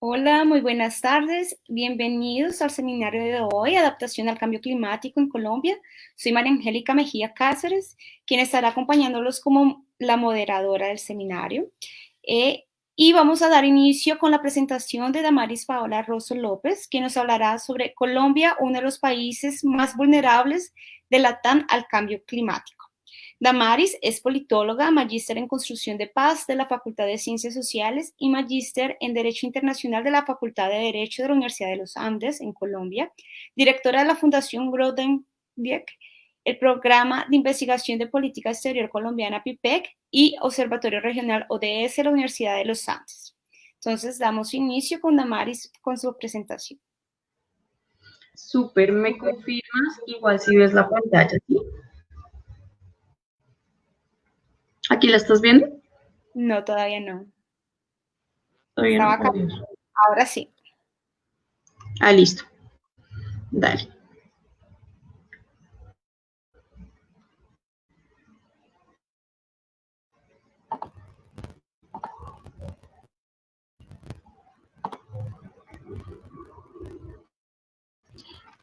Hola, muy buenas tardes. Bienvenidos al seminario de hoy, Adaptación al Cambio Climático en Colombia. Soy María Angélica Mejía Cáceres, quien estará acompañándolos como la moderadora del seminario. Y vamos a dar inicio con la presentación de Damaris Paola Rosso López, quien nos hablará sobre Colombia, uno de los países más vulnerables de Latam al cambio climático. Damaris es politóloga, magíster en Construcción de Paz de la Facultad de Ciencias Sociales y magíster en Derecho Internacional de la Facultad de Derecho de la Universidad de los Andes, en Colombia, directora de la Fundación Grodenberg, el Programa de Investigación de Política Exterior Colombiana PIPEC y Observatorio Regional ODS de la Universidad de los Andes. Entonces, damos inicio con Damaris con su presentación. Súper, ¿me confirmas? Igual si ves la pantalla, ¿sí? ¿Aquí la estás viendo? No, todavía no. Todavía no. Acá. Ahora sí. Ah, listo. Dale.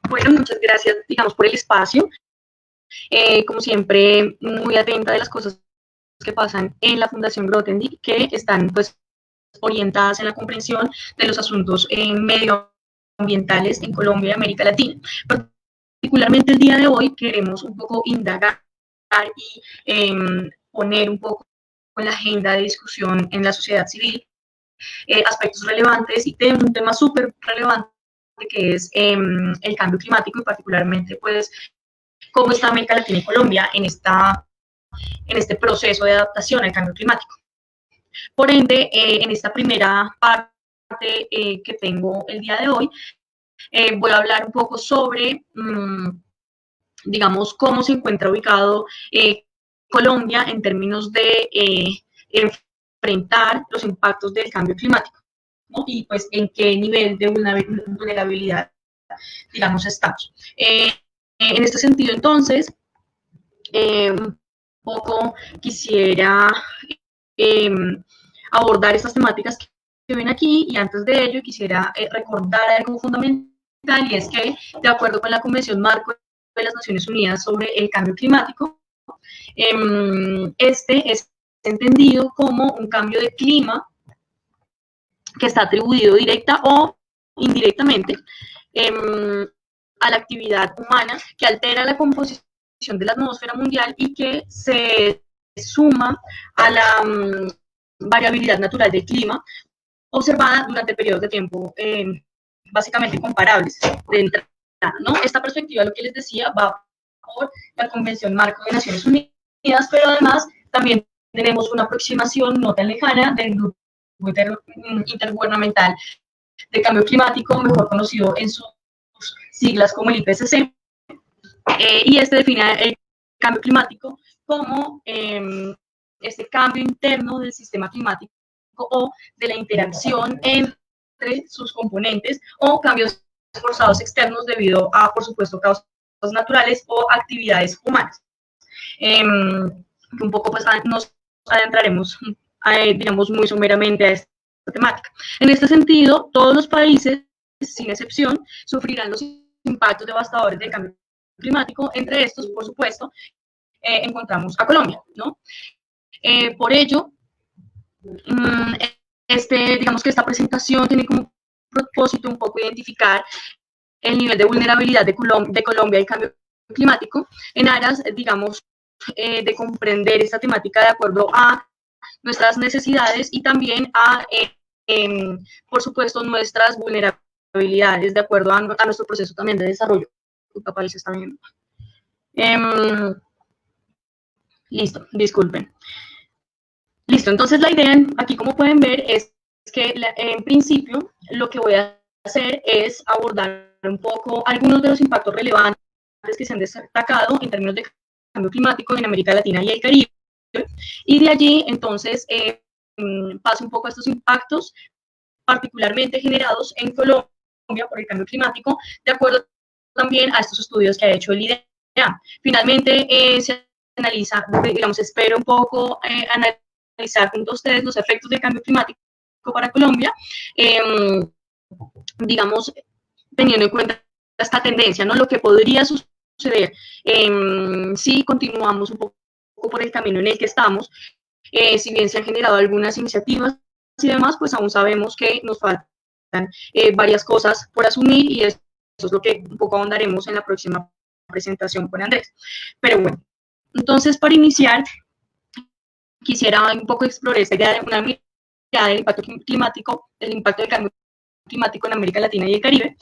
Bueno, muchas gracias, digamos, por el espacio. Como siempre, muy atenta de las cosas que pasan en la Fundación Grothendieck, que están, pues, orientadas en la comprensión de los asuntos medioambientales en Colombia y América Latina. Particularmente el día de hoy queremos un poco indagar y poner un poco en la agenda de discusión en la sociedad civil aspectos relevantes y de un tema súper relevante que es el cambio climático y particularmente pues cómo está América Latina y Colombia en este proceso de adaptación al cambio climático. Por ende, en esta primera parte que tengo el día de hoy, voy a hablar un poco sobre, digamos, cómo se encuentra ubicado Colombia en términos de enfrentar los impactos del cambio climático, ¿no? Y pues en qué nivel de vulnerabilidad, digamos, estamos. En este sentido, entonces, un poco quisiera eh, abordar estas temáticas que ven aquí y antes de ello quisiera recordar algo fundamental y es que de acuerdo con la Convención Marco de las Naciones Unidas sobre el Cambio Climático, este es entendido como un cambio de clima que está atribuido directa o indirectamente a la actividad humana que altera la composición de la atmósfera mundial y que se suma a la variabilidad natural del clima observada durante periodos de tiempo básicamente comparables de entrada, ¿no? Esta perspectiva, lo que les decía, va por la Convención Marco de Naciones Unidas, pero además también tenemos una aproximación no tan lejana del Grupo Intergubernamental de Cambio Climático, mejor conocido en sus siglas como el IPCC, y este define el cambio climático como este cambio interno del sistema climático o de la interacción entre sus componentes o cambios forzados externos debido a, por supuesto, causas naturales o actividades humanas. Un poco pues nos adentraremos, digamos, muy someramente a esta temática. En este sentido, todos los países, sin excepción, sufrirán los impactos devastadores del cambio climático. Entre estos, por supuesto, encontramos a Colombia, ¿no? Por ello, digamos que esta presentación tiene como propósito un poco identificar el nivel de vulnerabilidad de Colombia al cambio climático en aras, digamos, de comprender esta temática de acuerdo a nuestras necesidades y también a, por supuesto, nuestras vulnerabilidades de acuerdo a nuestro proceso también de desarrollo. Capaz se está viendo. Listo, disculpen. Listo, entonces la idea aquí, como pueden ver, es que en principio lo que voy a hacer es abordar un poco algunos de los impactos relevantes que se han destacado en términos de cambio climático en América Latina y el Caribe. Y de allí, entonces, paso un poco a estos impactos particularmente generados en Colombia por el cambio climático, de acuerdo también a estos estudios que ha hecho el IDEA. Finalmente, se analiza, digamos, espero un poco analizar junto a ustedes los efectos del cambio climático para Colombia, digamos, teniendo en cuenta esta tendencia, ¿no? Lo que podría suceder si continuamos un poco por el camino en el que estamos, si bien se han generado algunas iniciativas y demás, pues aún sabemos que nos faltan varias cosas por asumir y eso es lo que un poco ahondaremos en la próxima presentación con Andrés. Pero bueno, entonces para iniciar, quisiera un poco explorar esta idea de una mirada del impacto climático, del impacto del cambio climático en América Latina y el Caribe.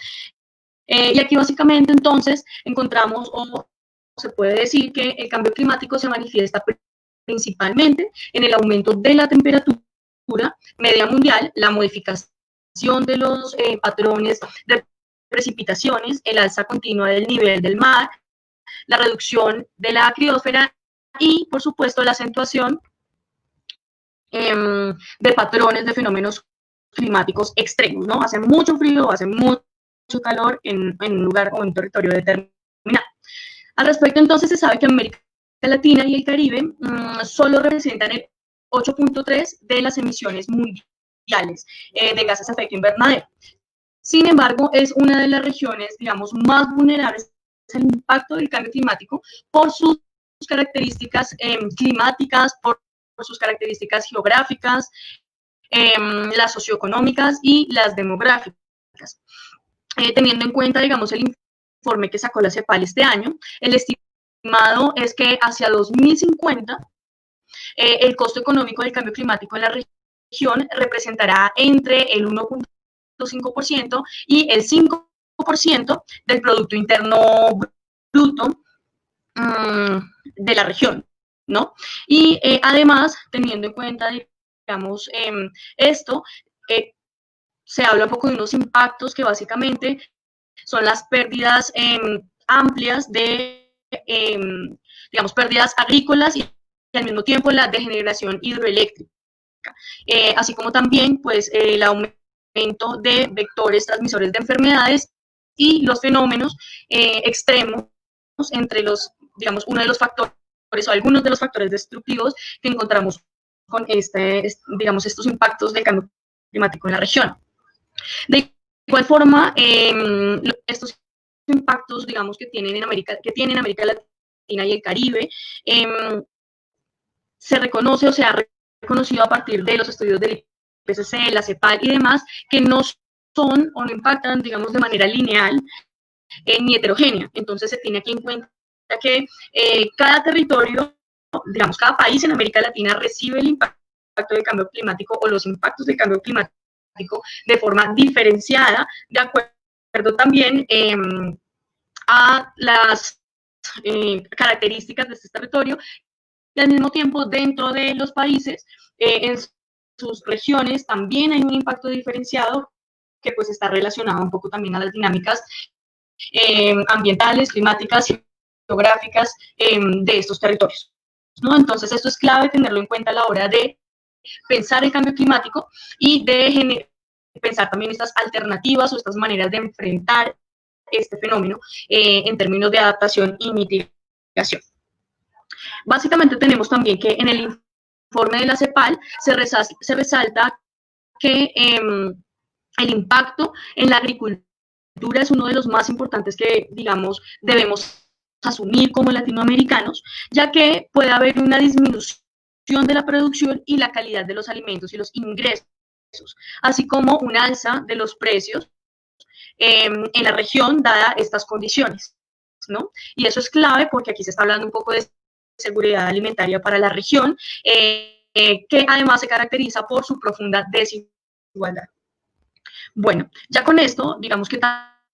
Y aquí básicamente entonces encontramos, o se puede decir que el cambio climático se manifiesta principalmente en el aumento de la temperatura media mundial, la modificación de los patrones de precipitaciones, el alza continua del nivel del mar, la reducción de la criosfera y, por supuesto, la acentuación de patrones de fenómenos climáticos extremos, ¿no? Hace mucho frío, hace mucho calor en un lugar o en un territorio determinado. Al respecto, entonces, se sabe que América Latina y el Caribe solo representan el 8.3 de las emisiones mundiales de gases de efecto invernadero. Sin embargo, es una de las regiones, digamos, más vulnerables al impacto del cambio climático por sus características climáticas, por sus características geográficas, las socioeconómicas y las demográficas. Teniendo en cuenta, digamos, el informe que sacó la CEPAL este año, el estimado es que hacia 2050 el costo económico del cambio climático en la región representará entre el 1.5% y el 5% del Producto Interno Bruto de la región, ¿no? Y además, teniendo en cuenta, digamos, esto, se habla un poco de unos impactos que básicamente son las pérdidas amplias de, digamos, pérdidas agrícolas y al mismo tiempo la degeneración hidroeléctrica, así como también, pues, el aumento de vectores transmisores de enfermedades y los fenómenos extremos entre los, digamos, uno de los factores o algunos de los factores destructivos que encontramos con digamos, estos impactos del cambio climático en la región. De igual forma, estos impactos, digamos, que tienen América Latina y el Caribe, se reconoce o se ha reconocido a partir de los estudios del IPCC, la CEPAL y demás, que no son o no impactan, digamos, de manera lineal ni heterogénea. Entonces se tiene aquí en cuenta que cada territorio, digamos, cada país en América Latina recibe el impacto del cambio climático o los impactos del cambio climático de forma diferenciada, de acuerdo también a las características de este territorio, y al mismo tiempo dentro de los países, en sus regiones también hay un impacto diferenciado que pues está relacionado un poco también a las dinámicas ambientales, climáticas, geográficas de estos territorios, ¿no? Entonces esto es clave tenerlo en cuenta a la hora de pensar el cambio climático y de pensar también estas alternativas o estas maneras de enfrentar este fenómeno en términos de adaptación y mitigación. Básicamente tenemos también que en el informe de la CEPAL se resalta que el impacto en la agricultura es uno de los más importantes que, digamos, debemos asumir como latinoamericanos, ya que puede haber una disminución de la producción y la calidad de los alimentos y los ingresos, así como un alza de los precios en la región dada estas condiciones, ¿no? Y eso es clave porque aquí se está hablando un poco de seguridad alimentaria para la región, que además se caracteriza por su profunda desigualdad. Bueno, ya con esto, digamos que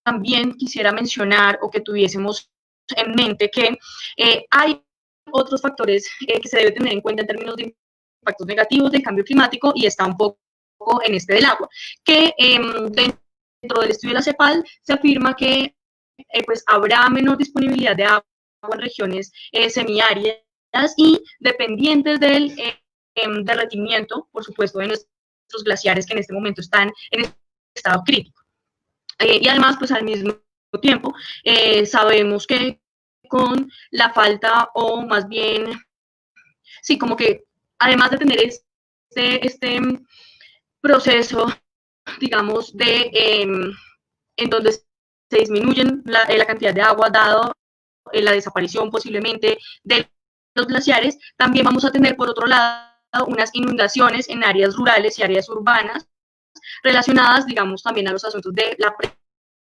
también quisiera mencionar o que tuviésemos en mente que hay otros factores que se debe tener en cuenta en términos de impactos negativos del cambio climático y está un poco en este del agua, que dentro del estudio de la CEPAL se afirma que pues habrá menor disponibilidad de agua en regiones semiáridas y dependientes del derretimiento, por supuesto, de nuestros glaciares que en este momento están en estado crítico. Y además, pues al mismo tiempo, sabemos que con la falta o más bien, sí, como que además de tener proceso, digamos, en donde se disminuyen la cantidad de agua dado la desaparición posiblemente de los glaciares, también vamos a tener, por otro lado, unas inundaciones en áreas rurales y áreas urbanas relacionadas, digamos, también a los asuntos de la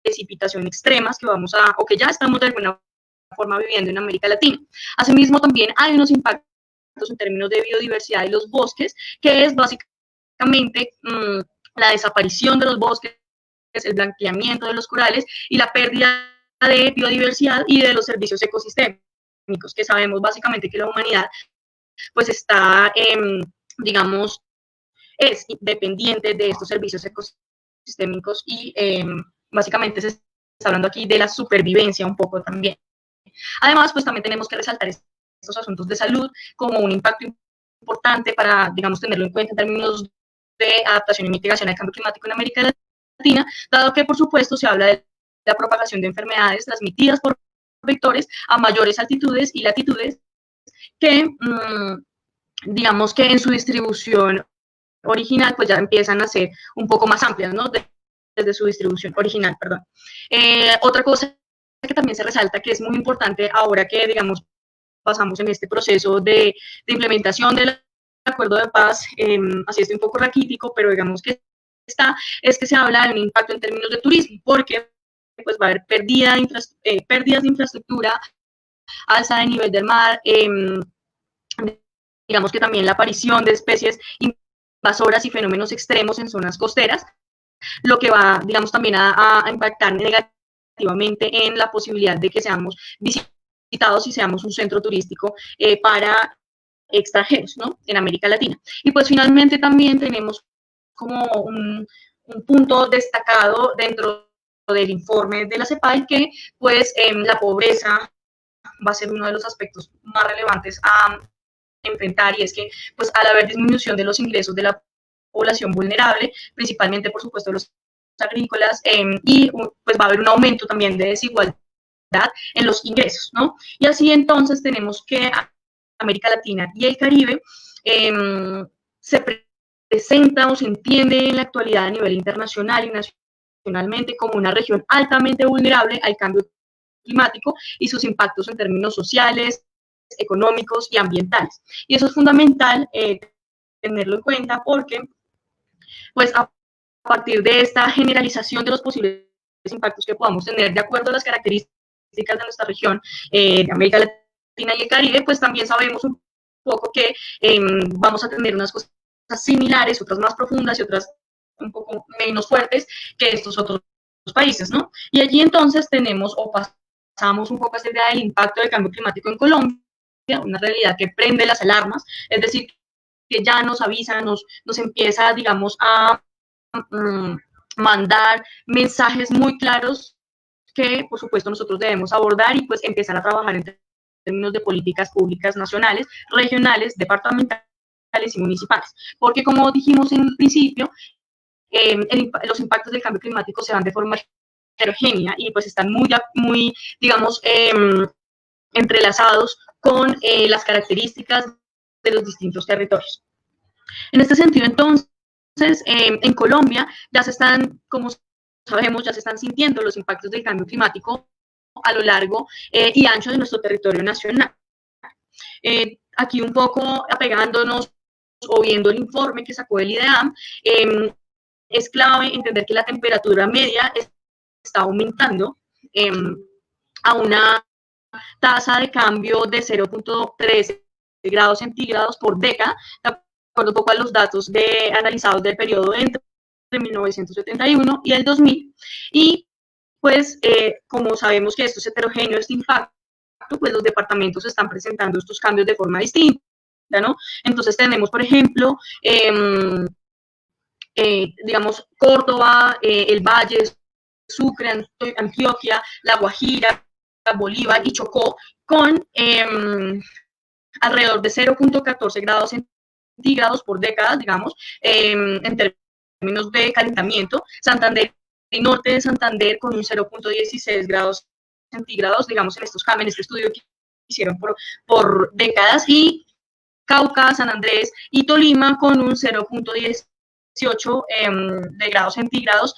precipitación extremas que vamos a, o que ya estamos de alguna forma viviendo en América Latina. Asimismo, también hay unos impactos en términos de biodiversidad de los bosques, que es básicamente la desaparición de los bosques, el blanqueamiento de los corales y la pérdida de biodiversidad y de los servicios ecosistémicos, que sabemos básicamente que la humanidad pues está, digamos, es dependiente de estos servicios ecosistémicos y básicamente se está hablando aquí de la supervivencia un poco también. Además, pues también tenemos que resaltar estos asuntos de salud como un impacto importante para, digamos, tenerlo en cuenta en términos de adaptación y mitigación al cambio climático en América Latina, dado que, por supuesto, se habla de la propagación de enfermedades transmitidas por vectores a mayores altitudes y latitudes que, digamos que en su distribución original, pues ya empiezan a ser un poco más amplias, ¿no? Desde su distribución original, perdón. Otra cosa que también se resalta, que es muy importante ahora que, digamos, pasamos en este proceso de implementación del acuerdo de paz, así es un poco raquítico, pero digamos que es que se habla de un impacto en términos de turismo, porque pues va a haber pérdidas de infraestructura, alza de nivel del mar, digamos que también la aparición de especies invasoras y fenómenos extremos en zonas costeras, lo que va, digamos, también a impactar negativamente en la posibilidad de que seamos visitados y seamos un centro turístico para extranjeros, ¿no? En América Latina. Y pues finalmente también tenemos como un punto destacado dentro del informe de la CEPAL que pues la pobreza va a ser uno de los aspectos más relevantes a enfrentar, y es que pues al haber disminución de los ingresos de la población vulnerable, principalmente por supuesto de los agrícolas, y pues va a haber un aumento también de desigualdad en los ingresos, ¿no? Y así entonces tenemos que América Latina y el Caribe se presenta o se entiende en la actualidad a nivel internacional y nacionalmente como una región altamente vulnerable al cambio climático y sus impactos en términos sociales, económicos y ambientales. Y eso es fundamental tenerlo en cuenta porque, pues, a partir de esta generalización de los posibles impactos que podamos tener de acuerdo a las características de nuestra región, de América Latina y el Caribe, pues también sabemos un poco que vamos a tener unas cosas similares, otras más profundas y otras un poco menos fuertes que estos otros países, ¿no? Y allí entonces tenemos o pasamos un poco a esta idea del impacto del cambio climático en Colombia, una realidad que prende las alarmas, es decir, que ya nos avisa, nos empieza, digamos, a mandar mensajes muy claros que, por supuesto, nosotros debemos abordar y pues empezar a trabajar en términos de políticas públicas nacionales, regionales, departamentales y municipales. Porque, como dijimos en el principio, los impactos del cambio climático se dan de forma heterogénea y pues están muy digamos, entrelazados con las características de los distintos territorios. En este sentido, entonces, en Colombia ya se están, como sabemos, ya se están sintiendo los impactos del cambio climático a lo largo y ancho de nuestro territorio nacional. Aquí un poco apegándonos o viendo el informe que sacó el IDEAM, es clave entender que la temperatura media está aumentando a una tasa de cambio de 0.13 grados centígrados por década, de acuerdo un poco a los datos analizados del periodo entre 1971 y el 2000. Y pues, como sabemos que esto es heterogéneo, este impacto, pues los departamentos están presentando estos cambios de forma distinta, ¿no? Entonces tenemos, por ejemplo, digamos, Córdoba, el Valle, Sucre, Antioquia, La Guajira, Bolívar y Chocó, con alrededor de 0.14 grados centígrados por década, digamos, en términos de calentamiento. Santander y norte de Santander con un 0.16 grados centígrados, digamos, en estos cambios, en este estudio que hicieron por décadas, y Cauca, San Andrés y Tolima con un 0.10 18 de grados centígrados,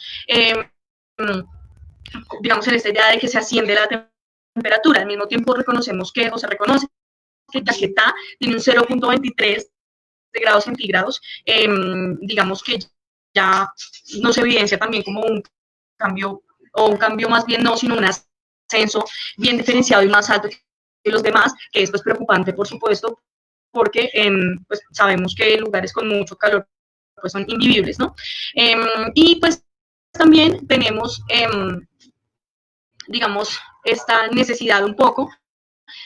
digamos, en esta idea de que se asciende la temperatura. Al mismo tiempo reconocemos que, o se reconoce que Caquetá tiene un 0.23 de grados centígrados, digamos que ya nos evidencia también como un cambio, o un cambio más bien no, sino un ascenso bien diferenciado y más alto que los demás, que es pues preocupante, por supuesto, porque pues sabemos que lugares con mucho calor pues son invivibles, ¿no? Y pues también tenemos, digamos, esta necesidad un poco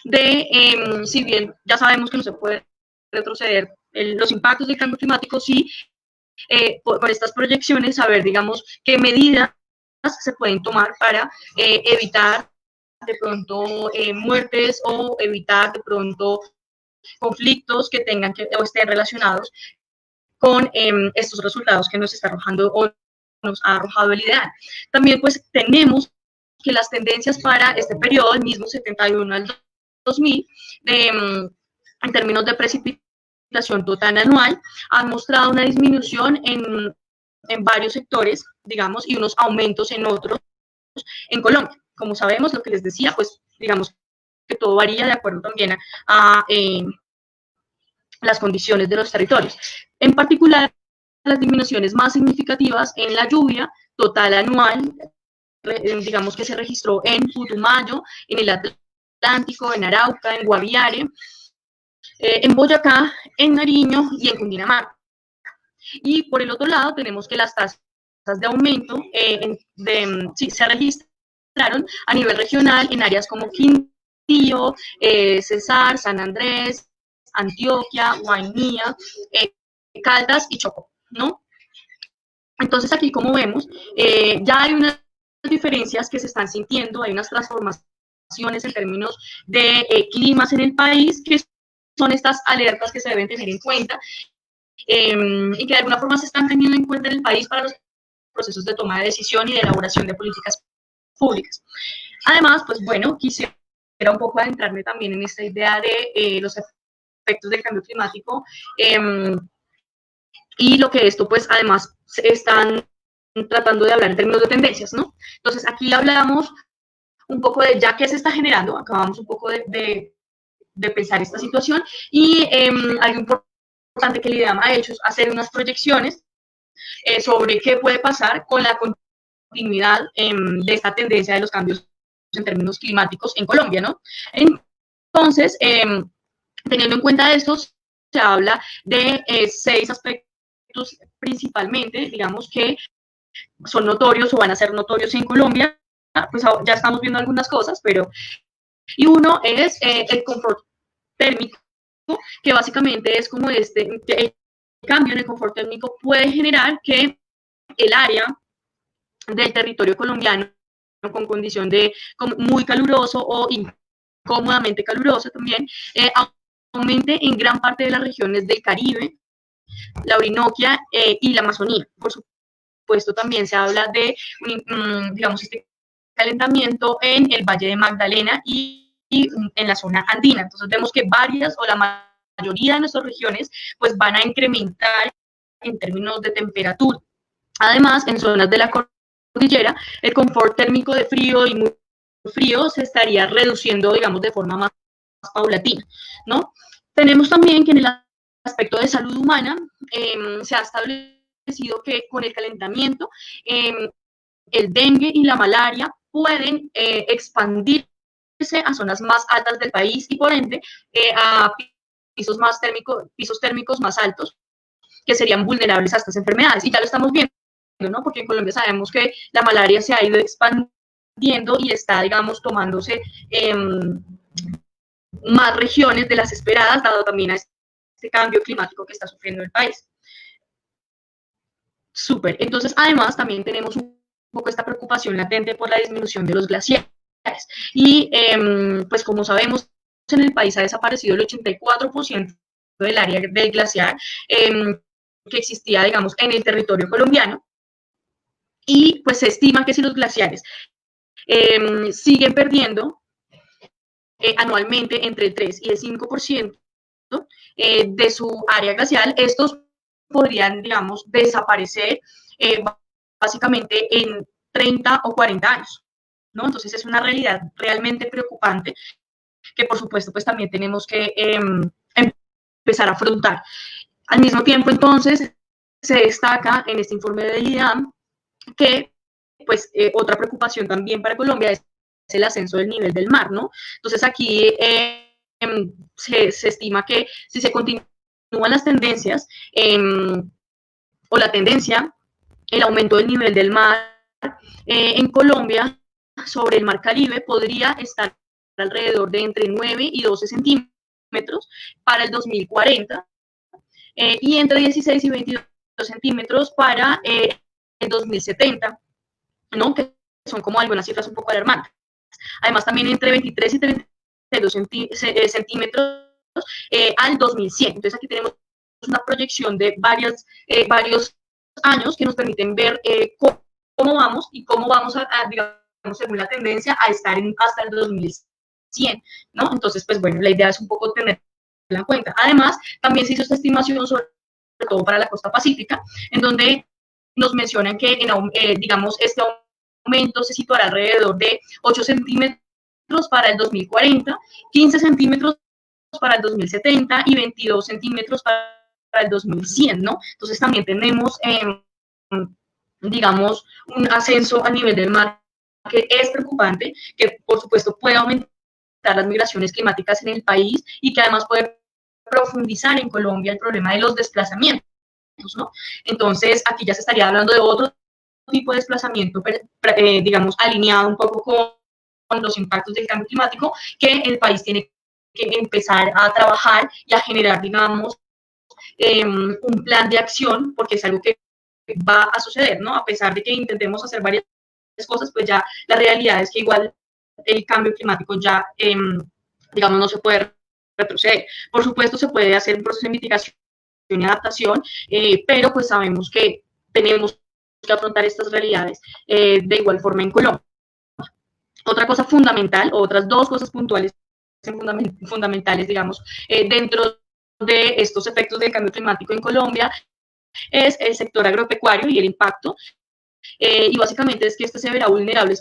de, si bien ya sabemos que no se puede retroceder los impactos del cambio climático, sí, por estas proyecciones, saber, digamos, qué medidas se pueden tomar para evitar de pronto muertes o evitar de pronto conflictos que tengan que o estén relacionados con estos resultados que nos está arrojando o nos ha arrojado el ideal. También pues tenemos que las tendencias para este periodo, el mismo 71 al 2000, en términos de precipitación total anual, han mostrado una disminución en varios sectores, digamos, y unos aumentos en otros en Colombia. Como sabemos, lo que les decía, pues digamos que todo varía de acuerdo también a las condiciones de los territorios. En particular, las disminuciones más significativas en la lluvia total anual, digamos que se registró en Putumayo, en el Atlántico, en Arauca, en Guaviare, en Boyacá, en Nariño y en Cundinamarca. Y por el otro lado tenemos que las tasas de aumento sí, se registraron a nivel regional en áreas como Quindío, Cesar, San Andrés, Antioquia, Guainía, Caldas y Chocó, ¿no? Entonces aquí, como vemos, ya hay unas diferencias que se están sintiendo, hay unas transformaciones en términos de climas en el país, que son estas alertas que se deben tener en cuenta y que de alguna forma se están teniendo en cuenta en el país para los procesos de toma de decisión y de elaboración de políticas públicas. Además, pues bueno, quisiera un poco adentrarme también en esta idea de los efectos del cambio climático y lo que esto, pues además, se están tratando de hablar en términos de tendencias, ¿no? Entonces, aquí hablamos un poco de ya qué se está generando, acabamos un poco de pensar esta situación y algo importante que el IDEAM ha hecho es hacer unas proyecciones sobre qué puede pasar con la continuidad de esta tendencia de los cambios en términos climáticos en Colombia, ¿no? Entonces, teniendo en cuenta esto, se habla de 6 aspectos principalmente, digamos, que son notorios o van a ser notorios en Colombia. Pues ya estamos viendo algunas cosas, pero... Y uno es el confort térmico, que básicamente es como el cambio en el confort térmico puede generar que el área del territorio colombiano con condición de muy caluroso o incómodamente caluroso también, aumente en gran parte de las regiones del Caribe, la Orinoquia y la Amazonía. Por supuesto, también se habla de, digamos, este calentamiento en el Valle de Magdalena y en la zona andina. Entonces vemos que varias o la mayoría de nuestras regiones pues van a incrementar en términos de temperatura. Además, en zonas de la cordillera, el confort térmico de frío y muy frío se estaría reduciendo, digamos, de forma más paulatina, ¿no? Tenemos también que en el aspecto de salud humana se ha establecido que con el calentamiento el dengue y la malaria pueden expandirse a zonas más altas del país y por ende a pisos térmicos más altos que serían vulnerables a estas enfermedades. Y ya lo estamos viendo, ¿no? Porque en Colombia sabemos que la malaria se ha ido expandiendo y está, digamos, tomándose más regiones de las esperadas, dado también a este cambio climático que está sufriendo el país. Súper. Entonces, además, también tenemos un poco esta preocupación latente por la disminución de los glaciares. Y, pues, como sabemos, en el país ha desaparecido el 84% del área del glaciar que existía, digamos, en el territorio colombiano. Y, pues, se estima que si los glaciares siguen perdiendo anualmente entre el 3 y el 5% de su área glacial, estos podrían, digamos, desaparecer básicamente en 30 o 40 años, ¿no? Entonces es una realidad realmente preocupante que, por supuesto, pues también tenemos que empezar a afrontar. Al mismo tiempo, entonces, se destaca en este informe del IDAM que, pues, otra preocupación también para Colombia es el ascenso del nivel del mar, ¿no? Entonces, aquí se estima que si se continúan las tendencias o la tendencia, el aumento del nivel del mar en Colombia sobre el mar Caribe podría estar alrededor de entre 9 y 12 centímetros para el 2040 y entre 16 y 22 centímetros para el 2070, ¿no? Que son como algunas cifras un poco alarmantes. Además, también entre 23 y 32 centímetros al 2100. Entonces, aquí tenemos una proyección de varios años que nos permiten ver cómo vamos y cómo vamos digamos, según la tendencia, a estar hasta el 2100, ¿no? Entonces, pues bueno, la idea es un poco tenerla en cuenta. Además, también se hizo esta estimación sobre todo para la costa pacífica, en donde nos mencionan que, digamos, este aumento se situará alrededor de 8 centímetros para el 2040, 15 centímetros para el 2070 y 22 centímetros para el 2100, ¿no? Entonces también tenemos, digamos, un ascenso a nivel del mar que es preocupante, que por supuesto puede aumentar las migraciones climáticas en el país y que además puede profundizar en Colombia el problema de los desplazamientos, ¿no? Entonces, aquí ya se estaría hablando de otro tipo de desplazamiento, digamos, alineado un poco con los impactos del cambio climático, que el país tiene que empezar a trabajar y a generar, digamos, un plan de acción, porque es algo que va a suceder, ¿no? A pesar de que intentemos hacer varias cosas, pues ya la realidad es que igual el cambio climático ya, digamos, no se puede retroceder. Por supuesto, se puede hacer un proceso de mitigación y adaptación, pero pues sabemos que tenemos que afrontar estas realidades de igual forma en Colombia. Otra cosa fundamental, otras dos cosas puntuales fundamentales, digamos, dentro de estos efectos del cambio climático en Colombia, es el sector agropecuario y el impacto, y básicamente es que este se verá vulnerable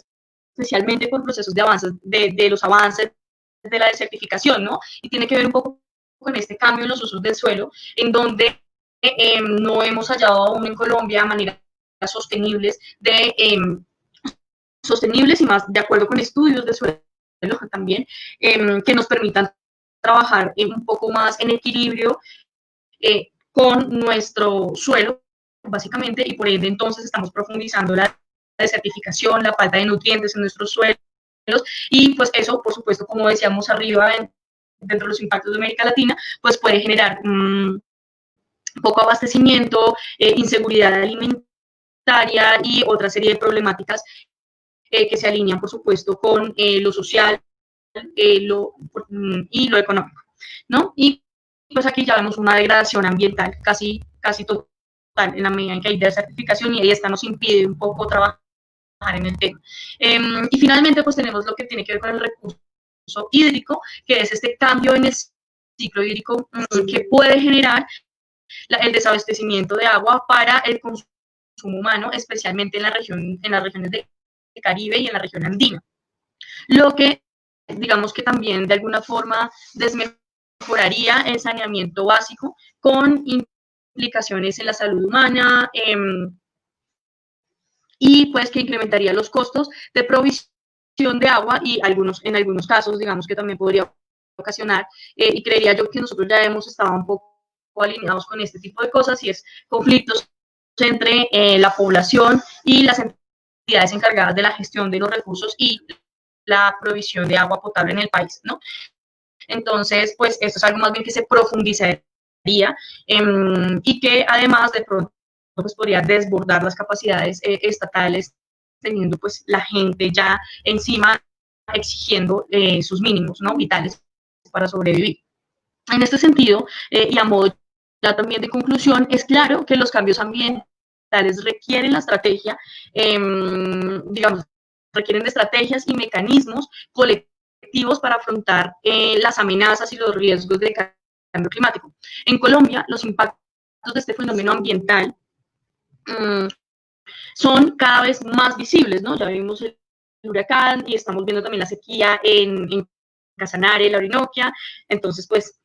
especialmente con procesos de avances, de los avances de la desertificación, ¿no? Y tiene que ver un poco con este cambio en los usos del suelo, en donde no hemos hallado aún en Colombia maneras sostenibles sostenibles y más de acuerdo con estudios de suelo también, que nos permitan trabajar un poco más en equilibrio con nuestro suelo, básicamente, y por ende entonces estamos profundizando la desertificación, la falta de nutrientes en nuestros suelos, y pues eso, por supuesto, como decíamos arriba, dentro de los impactos de América Latina, pues puede generar poco abastecimiento, inseguridad alimentaria y otra serie de problemáticas que se alinean, por supuesto, con lo social y lo económico, ¿no? Y pues aquí ya vemos una degradación ambiental casi total en la medida en que hay desertificación y ahí esta nos impide un poco trabajar en el tema. Y finalmente, pues tenemos lo que tiene que ver con el recurso hídrico, que es este cambio en el ciclo hídrico que puede generar el desabastecimiento de agua para el consumo humano, especialmente en las regiones de Caribe y en la región andina. Lo que, digamos que también de alguna forma desmejoraría el saneamiento básico con implicaciones en la salud humana y pues que incrementaría los costos de provisión de agua y en algunos casos, digamos que también podría ocasionar, y creería yo que nosotros ya hemos estado un poco alineados con este tipo de cosas y es conflictos entre la población y las entidades encargadas de la gestión de los recursos y la provisión de agua potable en el país, ¿no? Entonces, pues esto es algo más bien que se profundizaría y que además de pronto pues, podría desbordar las capacidades estatales, teniendo pues la gente ya encima exigiendo sus mínimos, ¿no? Vitales para sobrevivir. En este sentido, y a modo ya también de conclusión, es claro que los cambios ambientales requieren la estrategia, digamos, requieren de estrategias y mecanismos colectivos para afrontar las amenazas y los riesgos del cambio climático. En Colombia, los impactos de este fenómeno ambiental son cada vez más visibles, ¿no? Ya vimos el huracán y estamos viendo también la sequía en Casanare, la Orinoquia, entonces pues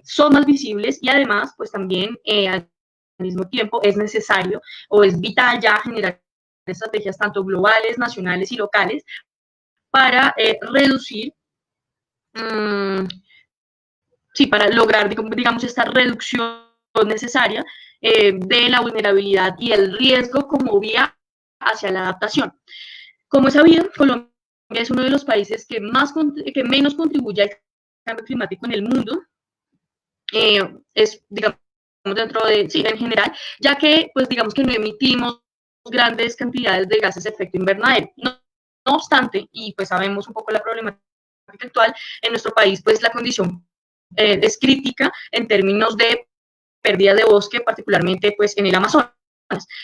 son más visibles y además pues también al mismo tiempo es necesario o es vital ya generar estrategias tanto globales, nacionales y locales para reducir, sí, para lograr, digamos, esta reducción necesaria de la vulnerabilidad y el riesgo como vía hacia la adaptación. Como es sabido, Colombia es uno de los países que menos contribuye al cambio climático en el mundo. Es, digamos, dentro de, sí, en general, ya que, pues, digamos que no emitimos grandes cantidades de gases de efecto invernadero. No obstante, y pues sabemos un poco la problemática actual, en nuestro país, pues la condición es crítica en términos de pérdida de bosque, particularmente pues en el Amazonas.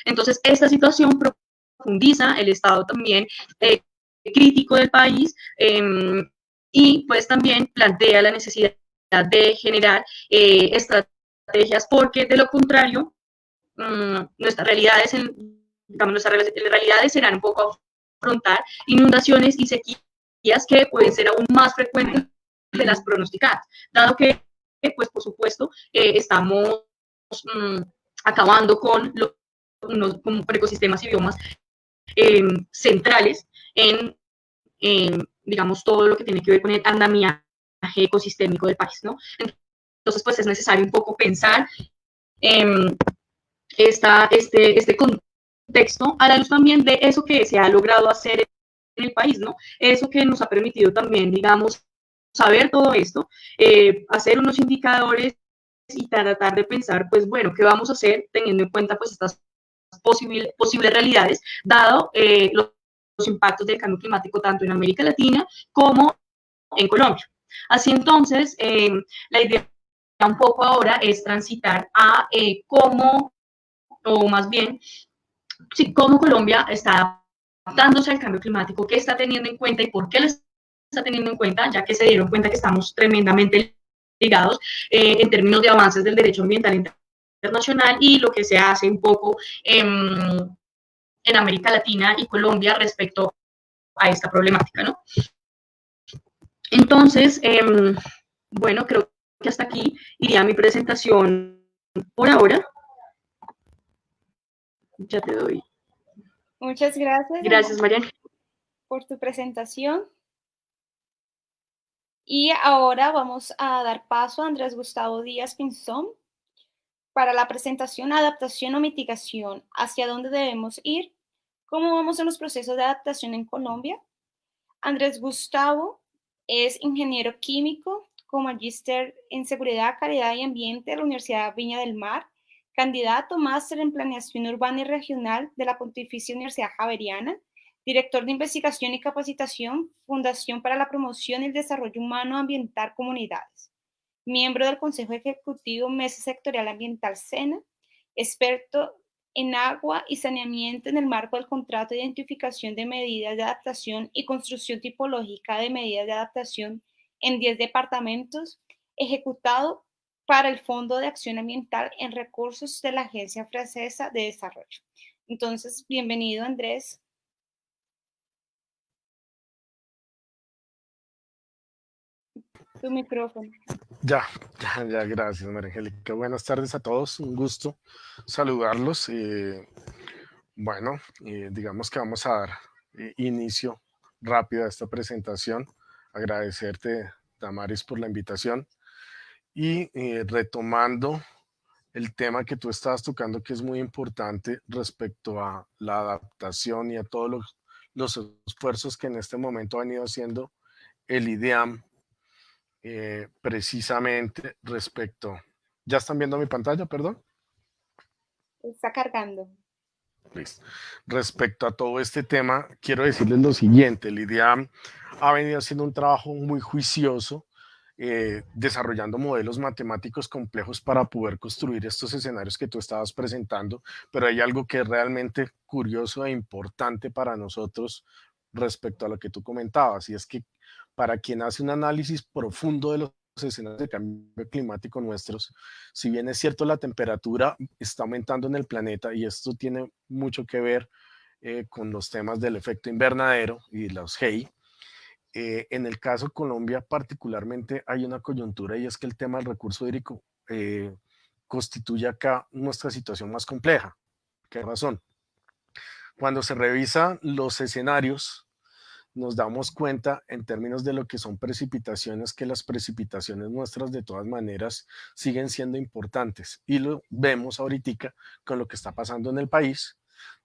Entonces, esta situación profundiza el estado también crítico del país y pues también plantea la necesidad de generar estrategias porque de lo contrario nuestras realidades, digamos, nuestras realidades serán un poco afrontar inundaciones y sequías que pueden ser aún más frecuentes de las pronosticadas, dado que, pues por supuesto, estamos acabando con unos ecosistemas y biomas centrales digamos, todo lo que tiene que ver con el andamiaje ecosistémico del país, ¿no? Entonces, pues es necesario un poco pensar este contexto a la luz también de eso que se ha logrado hacer en el país, ¿no? Eso que nos ha permitido también, digamos, saber todo esto, hacer unos indicadores y tratar de pensar, pues bueno, ¿qué vamos a hacer teniendo en cuenta pues estas posibles realidades, dado los impactos del cambio climático tanto en América Latina como en Colombia? Así entonces, la idea un poco ahora es transitar a cómo, o más bien, sí, cómo Colombia está adaptándose al cambio climático, qué está teniendo en cuenta y por qué lo está teniendo en cuenta, ya que se dieron cuenta que estamos tremendamente ligados en términos de avances del derecho ambiental internacional y lo que se hace un poco en América Latina y Colombia respecto a esta problemática, ¿no? Entonces, bueno, creo que hasta aquí iría mi presentación por ahora. Ya te doy. Muchas gracias. Gracias, Mariana, por tu presentación. Y ahora vamos a dar paso a Andrés Gustavo Díaz Pinzón para la presentación Adaptación o Mitigación, hacia dónde debemos ir, cómo vamos en los procesos de adaptación en Colombia. Andrés Gustavo es ingeniero químico con magíster en Seguridad, Calidad y Ambiente de la Universidad Viña del Mar, candidato máster en Planeación Urbana y Regional de la Pontificia Universidad Javeriana, director de Investigación y Capacitación, Fundación para la Promoción y el Desarrollo Humano Ambiental Comunidades, miembro del Consejo Ejecutivo Mesa Sectorial Ambiental SENA, experto en agua y saneamiento en el marco del contrato de identificación de medidas de adaptación y construcción tipológica de medidas de adaptación en 10 departamentos, ejecutado para el Fondo de Acción Ambiental en Recursos de la Agencia Francesa de Desarrollo. Entonces, bienvenido, Andrés. Tu micrófono. Ya, gracias, María Angélica. Buenas tardes a todos, un gusto saludarlos. Bueno, digamos que vamos a dar inicio rápido a esta presentación. Agradecerte, Damaris, por la invitación. Y retomando el tema que tú estabas tocando, que es muy importante respecto a la adaptación y a todos los esfuerzos que en este momento han ido haciendo el IDEAM, precisamente respecto. ¿Ya están viendo mi pantalla, perdón? Está cargando. Listo. Respecto a todo este tema, quiero decirles lo siguiente: el IDEAM ha venido haciendo un trabajo muy juicioso, desarrollando modelos matemáticos complejos para poder construir estos escenarios que tú estabas presentando, pero hay algo que es realmente curioso e importante para nosotros respecto a lo que tú comentabas, y es que para quien hace un análisis profundo de los escenarios de cambio climático nuestros, si bien es cierto la temperatura está aumentando en el planeta y esto tiene mucho que ver con los temas del efecto invernadero y los GEI, en el caso de Colombia particularmente hay una coyuntura y es que el tema del recurso hídrico constituye acá nuestra situación más compleja. ¿Qué razón? Cuando se revisan los escenarios, nos damos cuenta en términos de lo que son precipitaciones, que las precipitaciones nuestras de todas maneras siguen siendo importantes. Y lo vemos ahorita con lo que está pasando en el país,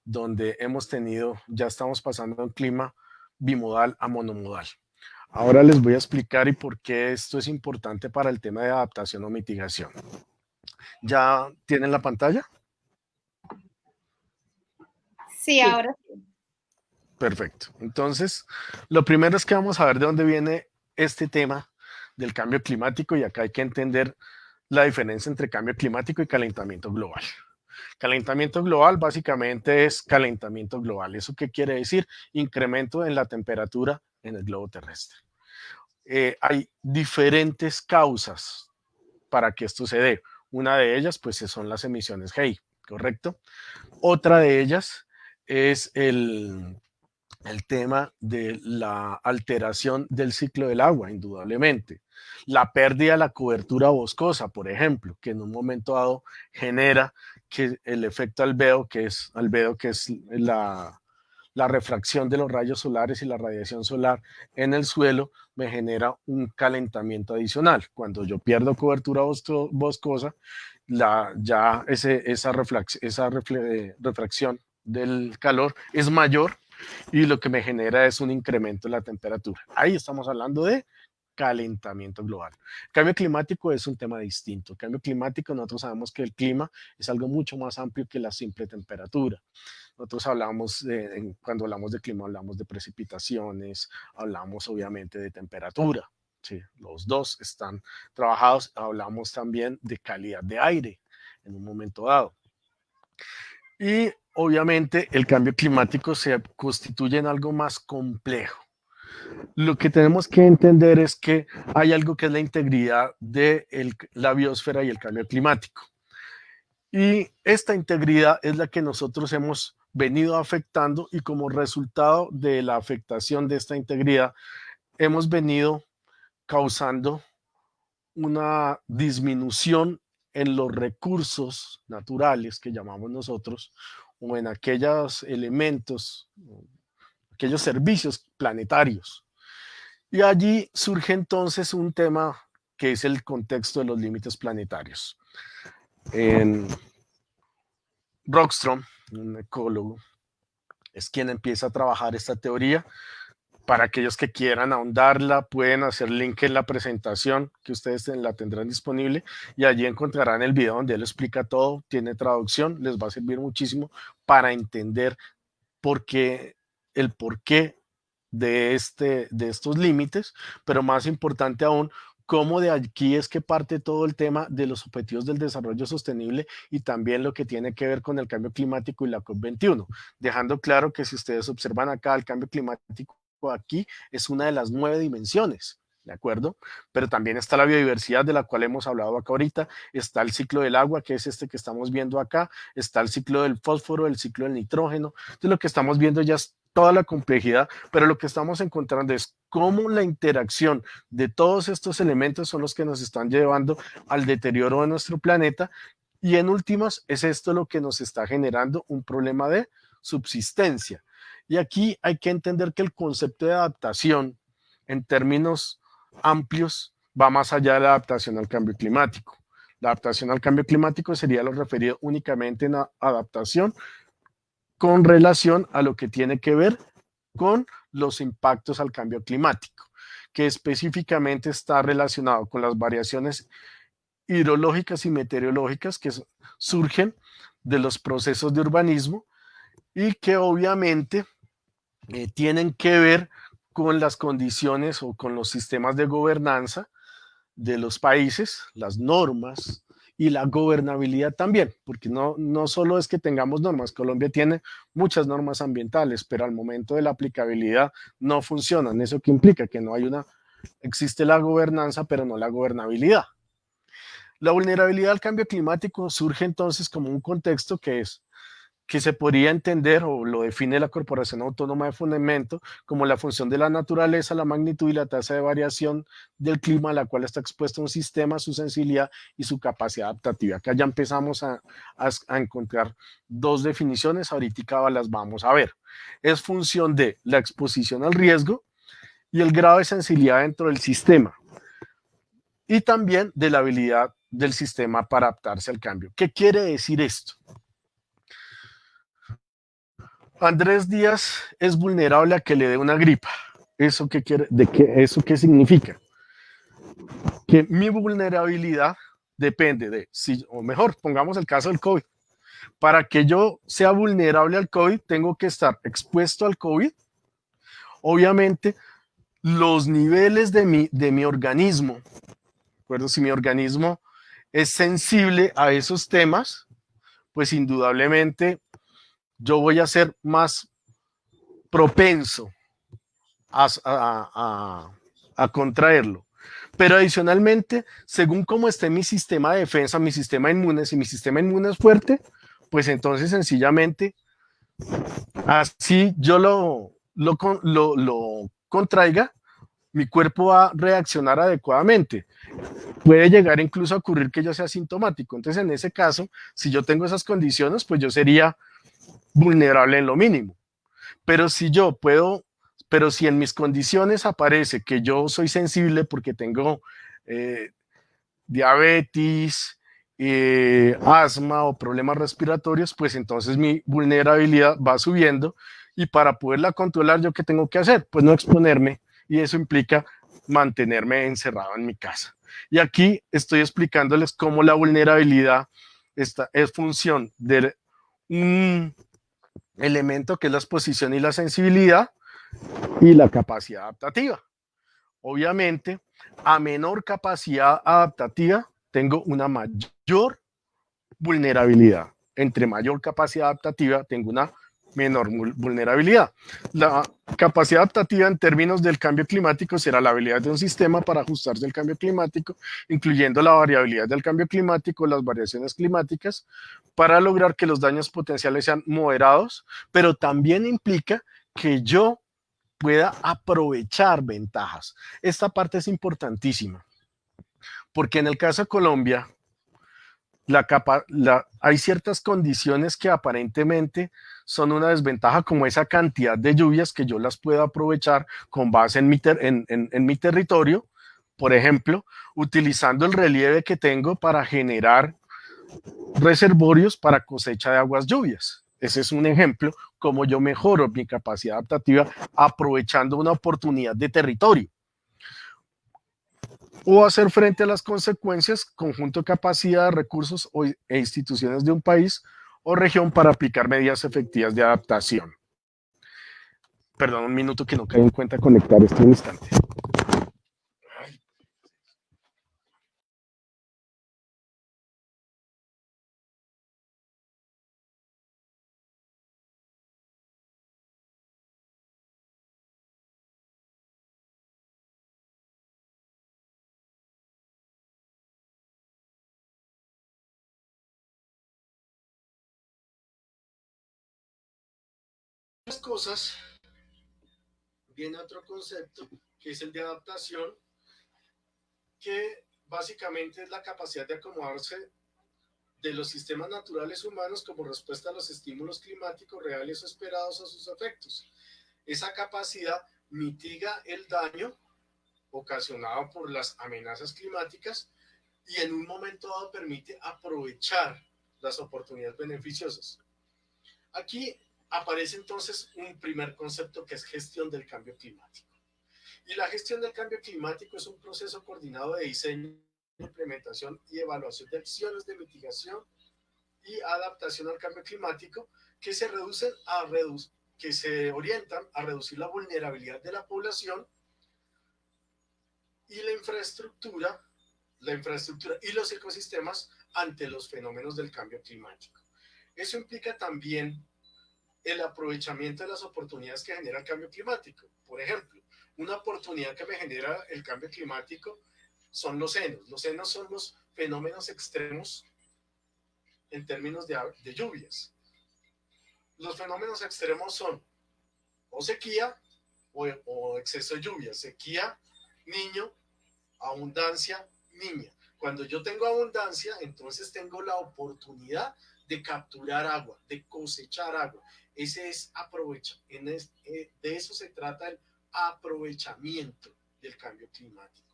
donde hemos tenido, ya estamos pasando de un clima bimodal a monomodal. Ahora les voy a explicar y por qué esto es importante para el tema de adaptación o mitigación. ¿Ya tienen la pantalla? Sí, ahora sí. Perfecto. Entonces, lo primero es que vamos a ver de dónde viene este tema del cambio climático y acá hay que entender la diferencia entre cambio climático y calentamiento global. Calentamiento global básicamente es calentamiento global. ¿Eso qué quiere decir? Incremento en la temperatura en el globo terrestre. Hay diferentes causas para que esto se dé. Una de ellas, pues, son las emisiones GEI, ¿correcto? Otra de ellas es el tema de la alteración del ciclo del agua, indudablemente. La pérdida de la cobertura boscosa, por ejemplo, que en un momento dado genera que el efecto albedo, que es la refracción de los rayos solares y la radiación solar en el suelo, me genera un calentamiento adicional. Cuando yo pierdo cobertura boscosa, esa refracción del calor es mayor y lo que me genera es un incremento en la temperatura. Ahí estamos hablando de calentamiento global. El cambio climático es un tema distinto. El cambio climático, nosotros sabemos que el clima es algo mucho más amplio que la simple temperatura. Nosotros hablamos, cuando hablamos de clima, hablamos de precipitaciones, hablamos obviamente de temperatura. Sí, los dos están trabajados. Hablamos también de calidad de aire en un momento dado. Y obviamente el cambio climático se constituye en algo más complejo. Lo que tenemos que entender es que hay algo que es la integridad de la biosfera y el cambio climático. Y esta integridad es la que nosotros hemos venido afectando y como resultado de la afectación de esta integridad hemos venido causando una disminución en los recursos naturales que llamamos nosotros o en aquellos elementos, aquellos servicios planetarios. Y allí surge entonces un tema que es el contexto de los límites planetarios. En Rockström, un ecólogo, es quien empieza a trabajar esta teoría. Para aquellos que quieran ahondarla, pueden hacer link en la presentación que ustedes la tendrán disponible y allí encontrarán el video donde él explica todo, tiene traducción, les va a servir muchísimo para entender el porqué de estos límites, pero más importante aún, cómo de aquí es que parte todo el tema de los objetivos del desarrollo sostenible y también lo que tiene que ver con el cambio climático y la COP21, dejando claro que si ustedes observan acá el cambio climático aquí es una de las 9 dimensiones, ¿de acuerdo? Pero también está la biodiversidad de la cual hemos hablado acá ahorita, está el ciclo del agua, que es este que estamos viendo acá, está el ciclo del fósforo, el ciclo del nitrógeno, entonces lo que estamos viendo ya es toda la complejidad, pero lo que estamos encontrando es cómo la interacción de todos estos elementos son los que nos están llevando al deterioro de nuestro planeta y en últimas es esto lo que nos está generando un problema de subsistencia. Y aquí hay que entender que el concepto de adaptación en términos amplios va más allá de la adaptación al cambio climático. La adaptación al cambio climático sería lo referido únicamente en adaptación con relación a lo que tiene que ver con los impactos al cambio climático, que específicamente está relacionado con las variaciones hidrológicas y meteorológicas que surgen de los procesos de urbanismo y que obviamente tienen que ver con las condiciones o con los sistemas de gobernanza de los países, las normas y la gobernabilidad también, porque no solo es que tengamos normas, Colombia tiene muchas normas ambientales, pero al momento de la aplicabilidad no funcionan. ¿Eso qué implica? Que no hay una existe la gobernanza, pero no la gobernabilidad. La vulnerabilidad al cambio climático surge entonces como un contexto que se podría entender o lo define la Corporación Autónoma de Fomento como la función de la naturaleza, la magnitud y la tasa de variación del clima a la cual está expuesto un sistema, su sensibilidad y su capacidad adaptativa. Acá ya empezamos a encontrar dos definiciones, ahorita las vamos a ver. Es función de la exposición al riesgo y el grado de sensibilidad dentro del sistema, y también de la habilidad del sistema para adaptarse al cambio. ¿Qué quiere decir esto? Andrés Díaz es vulnerable a que le dé una gripa. ¿Eso qué quiere? ¿Eso qué significa? Que mi vulnerabilidad depende de, si, o mejor, pongamos el caso del COVID. Para que yo sea vulnerable al COVID, tengo que estar expuesto al COVID. Obviamente, los niveles de mi organismo, ¿recuerdo? Si mi organismo es sensible a esos temas, pues indudablemente yo voy a ser más propenso a contraerlo. Pero adicionalmente, según cómo esté mi sistema de defensa, mi sistema inmune, si mi sistema inmune es fuerte, pues entonces sencillamente, así yo lo contraiga, mi cuerpo va a reaccionar adecuadamente. Puede llegar incluso a ocurrir que yo sea sintomático. Entonces, en ese caso, si yo tengo esas condiciones, pues yo sería vulnerable en lo mínimo. Pero si yo puedo, pero si en mis condiciones aparece que yo soy sensible porque tengo diabetes, asma o problemas respiratorios, pues entonces mi vulnerabilidad va subiendo, y para poderla controlar, ¿yo qué tengo que hacer? Pues no exponerme, y eso implica mantenerme encerrado en mi casa. Y aquí estoy explicándoles cómo la vulnerabilidad es función de un elemento que es la exposición y la sensibilidad y la capacidad adaptativa. Obviamente, a menor capacidad adaptativa, tengo una mayor vulnerabilidad. Entre mayor capacidad adaptativa, tengo una menor vulnerabilidad. La capacidad adaptativa en términos del cambio climático será la habilidad de un sistema para ajustarse al cambio climático, incluyendo la variabilidad del cambio climático, las variaciones climáticas, para lograr que los daños potenciales sean moderados, pero también implica que yo pueda aprovechar ventajas. Esta parte es importantísima, porque en el caso de Colombia, hay ciertas condiciones que aparentemente son una desventaja, como esa cantidad de lluvias que yo las puedo aprovechar con base en mi territorio, por ejemplo, utilizando el relieve que tengo para generar reservorios para cosecha de aguas lluvias. Ese es un ejemplo cómo yo mejoro mi capacidad adaptativa aprovechando una oportunidad de territorio. O hacer frente a las consecuencias, conjunto de capacidad, recursos e instituciones de un país o región para aplicar medidas efectivas de adaptación. Perdón, un minuto que no caí en cuenta conectar esto en un instante. Las cosas, viene otro concepto que es el de adaptación, que básicamente es la capacidad de acomodarse de los sistemas naturales humanos como respuesta a los estímulos climáticos reales o esperados a sus efectos. Esa capacidad mitiga el daño ocasionado por las amenazas climáticas y en un momento dado permite aprovechar las oportunidades beneficiosas. Aquí aparece entonces un primer concepto que es gestión del cambio climático. Y la gestión del cambio climático es un proceso coordinado de diseño, implementación y evaluación de acciones de mitigación y adaptación al cambio climático que se orientan a reducir la vulnerabilidad de la población y la infraestructura y los ecosistemas ante los fenómenos del cambio climático. Eso implica también el aprovechamiento de las oportunidades que genera el cambio climático. Por ejemplo, una oportunidad que me genera el cambio climático son los senos. Los senos son los fenómenos extremos en términos de lluvias. Los fenómenos extremos son o sequía o exceso de lluvia. Sequía, niño, abundancia, niña. Cuando yo tengo abundancia, entonces tengo la oportunidad de capturar agua, de cosechar agua. Ese es de eso se trata el aprovechamiento del cambio climático.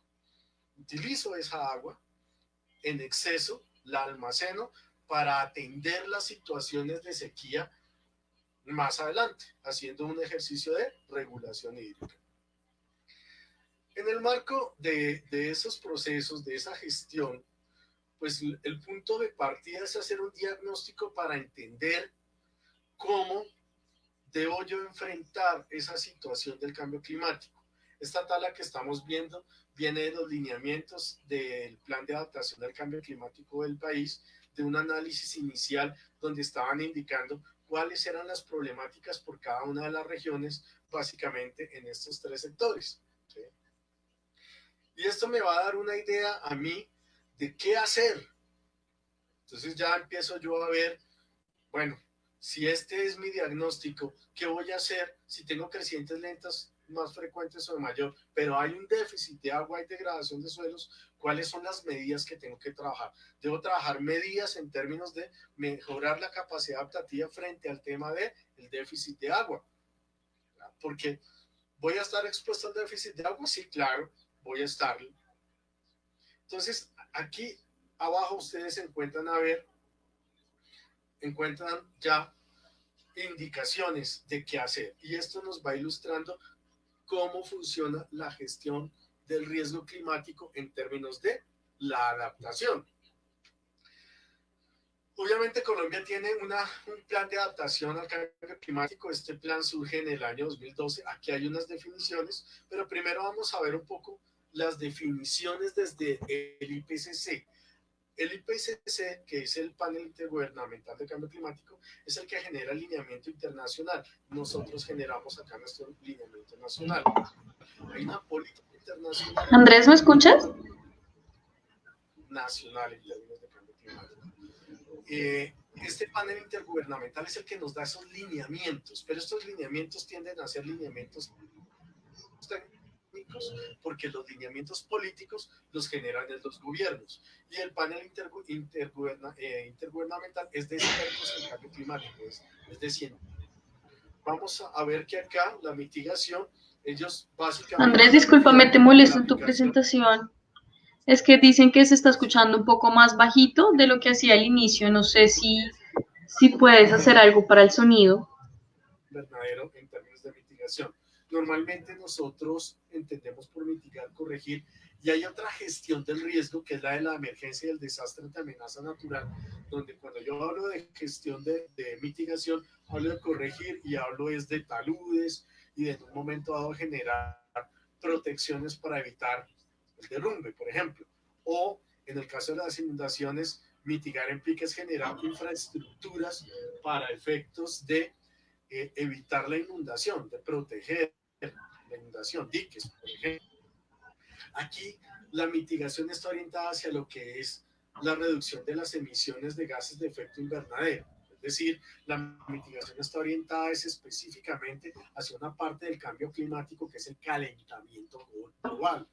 Utilizo esa agua en exceso, la almaceno para atender las situaciones de sequía más adelante, haciendo un ejercicio de regulación hídrica. En el marco de esos procesos, de esa gestión, pues el punto de partida es hacer un diagnóstico para entender cómo debo yo enfrentar esa situación del cambio climático. Esta tabla que estamos viendo viene de los lineamientos del Plan de Adaptación al Cambio Climático del país, de un análisis inicial donde estaban indicando cuáles eran las problemáticas por cada una de las regiones, básicamente en estos 3 sectores. ¿Sí? Y esto me va a dar una idea a mí de qué hacer. Entonces ya empiezo yo a ver, bueno, si este es mi diagnóstico, ¿qué voy a hacer si tengo crecientes lentas más frecuentes o mayor, pero hay un déficit de agua y degradación de suelos? ¿Cuáles son las medidas que tengo que trabajar? Debo trabajar medidas en términos de mejorar la capacidad adaptativa frente al tema del déficit de agua. Porque ¿voy a estar expuesto al déficit de agua? Sí, claro, voy a estarlo. Entonces, aquí abajo ustedes encuentran ya indicaciones de qué hacer. Y esto nos va ilustrando cómo funciona la gestión del riesgo climático en términos de la adaptación. Obviamente Colombia tiene un plan de adaptación al cambio climático. Este plan surge en el año 2012. Aquí hay unas definiciones, pero primero vamos a ver un poco las definiciones desde el IPCC. El IPCC, que es el panel intergubernamental de cambio climático, es el que genera el lineamiento internacional. Nosotros generamos acá nuestro lineamiento nacional. Hay una política internacional. Andrés, ¿me escuchas? Nacional en términos de cambio climático. Este panel intergubernamental es el que nos da esos lineamientos, pero estos lineamientos tienden a ser lineamientos técnicos, porque los lineamientos políticos los generan los gobiernos, y el panel intergubernamental es de expertos en cambio climático, es de científicos. Vamos a ver que acá la mitigación, ellos básicamente... Andrés, discúlpame, te molesto en tu presentación. Es que dicen que se está escuchando un poco más bajito de lo que hacía al inicio. No sé si puedes hacer algo para el sonido. Verdadero en términos de mitigación. Normalmente nosotros entendemos por mitigar, corregir, y hay otra gestión del riesgo que es la de la emergencia y el desastre de amenaza natural, donde cuando yo hablo de gestión de mitigación, hablo de corregir y hablo es de taludes y de en un momento dado generar protecciones para evitar el derrumbe, por ejemplo, o en el caso de las inundaciones, mitigar implica es generar infraestructuras para efectos de evitar la inundación, de proteger la inundación, diques, por ejemplo. Aquí la mitigación está orientada hacia lo que es la reducción de las emisiones de gases de efecto invernadero. Es decir, la mitigación está orientada específicamente hacia una parte del cambio climático que es el calentamiento global.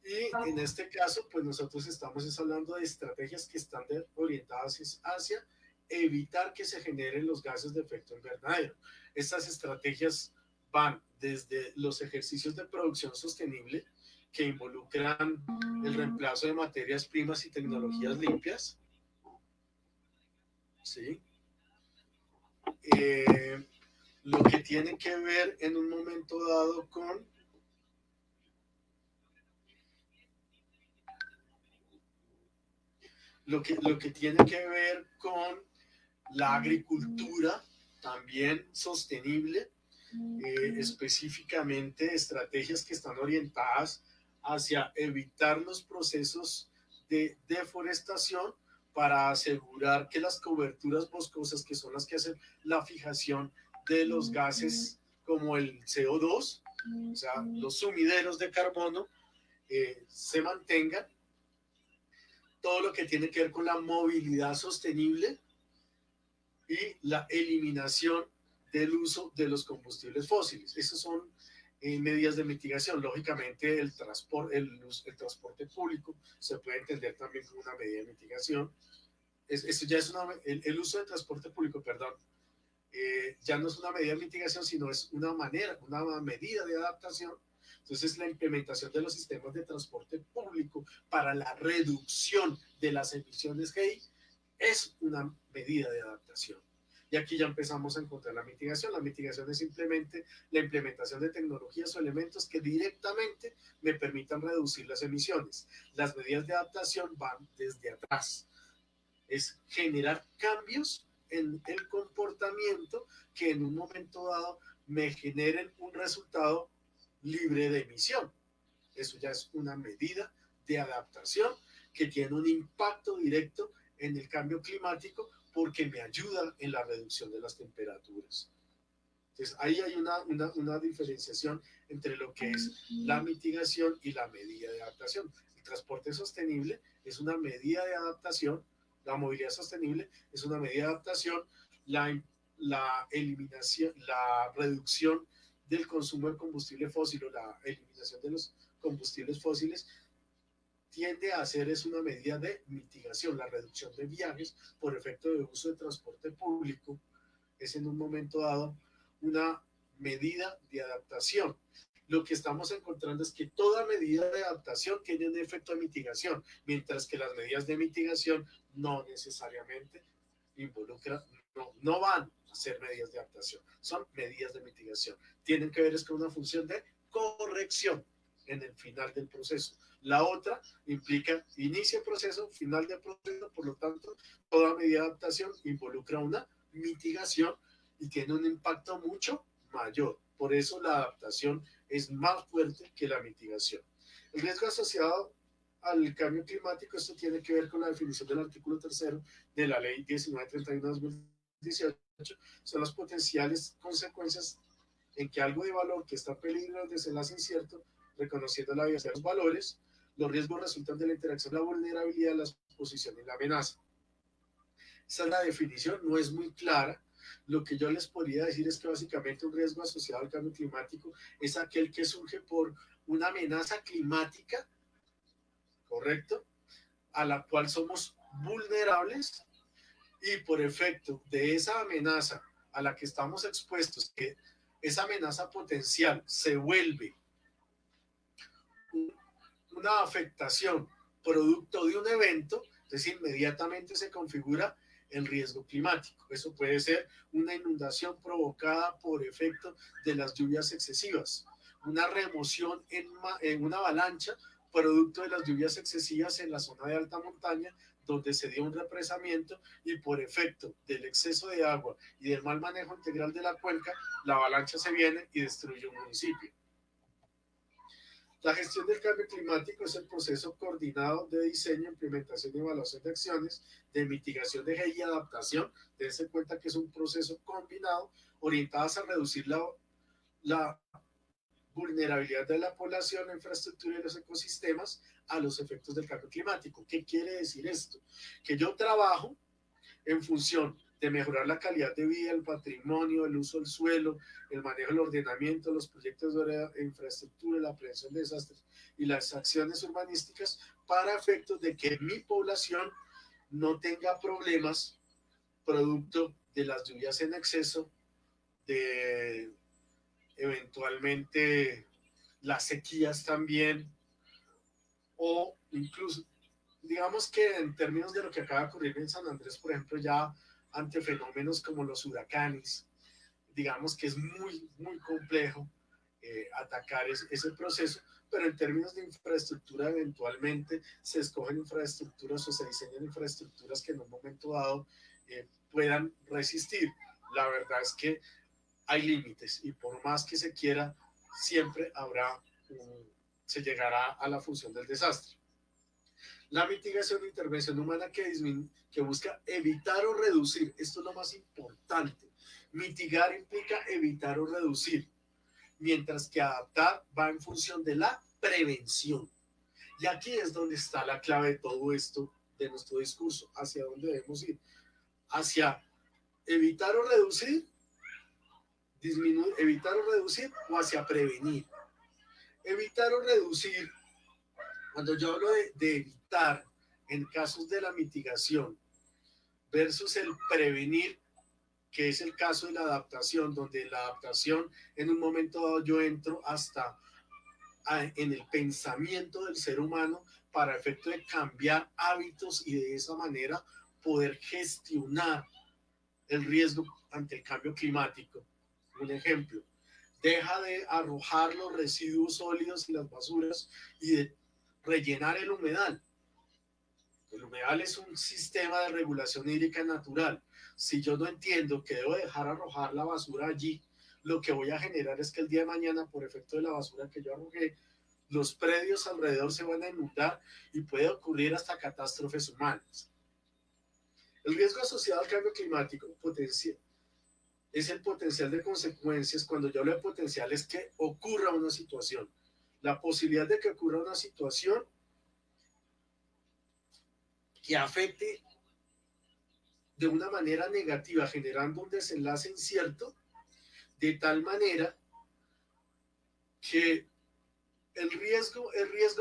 Y en este caso, pues nosotros estamos hablando de estrategias que están orientadas hacia evitar que se generen los gases de efecto invernadero. Estas estrategias van desde los ejercicios de producción sostenible, que involucran el reemplazo de materias primas y tecnologías limpias, ¿sí? Lo que tiene que ver en un momento dado con lo que tiene que ver con la agricultura también sostenible, específicamente estrategias que están orientadas hacia evitar los procesos de deforestación para asegurar que las coberturas boscosas, que son las que hacen la fijación de los gases como el CO2, o sea, los sumideros de carbono se mantengan, todo lo que tiene que ver con la movilidad sostenible y la eliminación del uso de los combustibles fósiles. Esas son medidas de mitigación. Lógicamente, el transporte público se puede entender también como una medida de mitigación. Eso ya es el uso del transporte público, perdón, ya no es una medida de mitigación, sino es una medida de adaptación. Entonces, la implementación de los sistemas de transporte público para la reducción de las emisiones GEI es una medida de adaptación. Y aquí ya empezamos a encontrar la mitigación. La mitigación es simplemente la implementación de tecnologías o elementos que directamente me permitan reducir las emisiones. Las medidas de adaptación van desde atrás. Es generar cambios en el comportamiento que en un momento dado me generen un resultado libre de emisión. Eso ya es una medida de adaptación que tiene un impacto directo en el cambio climático porque me ayuda en la reducción de las temperaturas. Entonces, ahí hay una diferenciación entre lo que es la mitigación y la medida de adaptación. El transporte sostenible es una medida de adaptación, la movilidad sostenible es una medida de adaptación, la eliminación, la reducción del consumo de combustible fósil o la eliminación de los combustibles fósiles tiende a hacer es una medida de mitigación. La reducción de viajes por efecto de uso de transporte público es en un momento dado una medida de adaptación. Lo que estamos encontrando es que toda medida de adaptación tiene un efecto de mitigación, mientras que las medidas de mitigación no necesariamente involucran, no van a ser medidas de adaptación, son medidas de mitigación. Tienen que ver es con una función de corrección en el final del proceso. La otra implica inicio del proceso, final del proceso, por lo tanto, toda medida de adaptación involucra una mitigación y tiene un impacto mucho mayor. Por eso la adaptación es más fuerte que la mitigación. El riesgo asociado al cambio climático, esto tiene que ver con la definición del artículo 3 de la ley 1931-2018, son las potenciales consecuencias en que algo de valor que está en peligro de desenlace incierto, reconociendo la diversidad de los valores, los riesgos resultan de la interacción, la vulnerabilidad, la exposición y la amenaza. Esa es la definición, no es muy clara. Lo que yo les podría decir es que básicamente un riesgo asociado al cambio climático es aquel que surge por una amenaza climática, ¿correcto?, a la cual somos vulnerables y por efecto de esa amenaza a la que estamos expuestos, que esa amenaza potencial se vuelve una afectación producto de un evento, entonces inmediatamente se configura el riesgo climático. Eso puede ser una inundación provocada por efecto de las lluvias excesivas, una remoción en una avalancha producto de las lluvias excesivas en la zona de alta montaña, donde se dio un represamiento y por efecto del exceso de agua y del mal manejo integral de la cuenca, la avalancha se viene y destruye un municipio. La gestión del cambio climático es el proceso coordinado de diseño, implementación y evaluación de acciones de mitigación de GEI y adaptación. Dense cuenta que es un proceso combinado orientadas a reducir la vulnerabilidad de la población, la infraestructura y los ecosistemas a los efectos del cambio climático. ¿Qué quiere decir esto? Que yo trabajo en función de mejorar la calidad de vida, el patrimonio, el uso del suelo, el manejo, el ordenamiento, los proyectos de infraestructura, la prevención de desastres y las acciones urbanísticas para efectos de que mi población no tenga problemas producto de las lluvias en exceso, de eventualmente las sequías también, o incluso, digamos que en términos de lo que acaba de ocurrir en San Andrés, por ejemplo, ya ante fenómenos como los huracanes, digamos que es muy, muy complejo atacar ese proceso, pero en términos de infraestructura eventualmente se escogen infraestructuras o se diseñan infraestructuras que en un momento dado puedan resistir. La verdad es que hay límites y por más que se quiera, siempre se llegará a la función del desastre. La mitigación de intervención humana que busca evitar o reducir, esto es lo más importante. Mitigar implica evitar o reducir. mientras que adaptar va en función de la prevención. Y aquí es donde está la clave de todo esto, de nuestro discurso, hacia dónde debemos ir, hacia evitar o reducir, disminuir, evitar o reducir, o hacia prevenir. Evitar o reducir, cuando yo hablo de evitar en casos de la mitigación versus el prevenir, que es el caso de la adaptación, donde la adaptación en un momento dado yo entro hasta en el pensamiento del ser humano para efecto de cambiar hábitos y de esa manera poder gestionar el riesgo ante el cambio climático. Un ejemplo, deja de arrojar los residuos sólidos y las basuras y de rellenar el humedal. El humedal es un sistema de regulación hídrica natural. Si yo no entiendo que debo dejar arrojar la basura allí, lo que voy a generar es que el día de mañana, por efecto de la basura que yo arrojé, los predios alrededor se van a inundar y puede ocurrir hasta catástrofes humanas. El riesgo asociado al cambio climático es el potencial de consecuencias. Cuando yo hablo de potencial es que ocurra una situación. La posibilidad de que ocurra una situación que afecte de una manera negativa, generando un desenlace incierto, de tal manera que el riesgo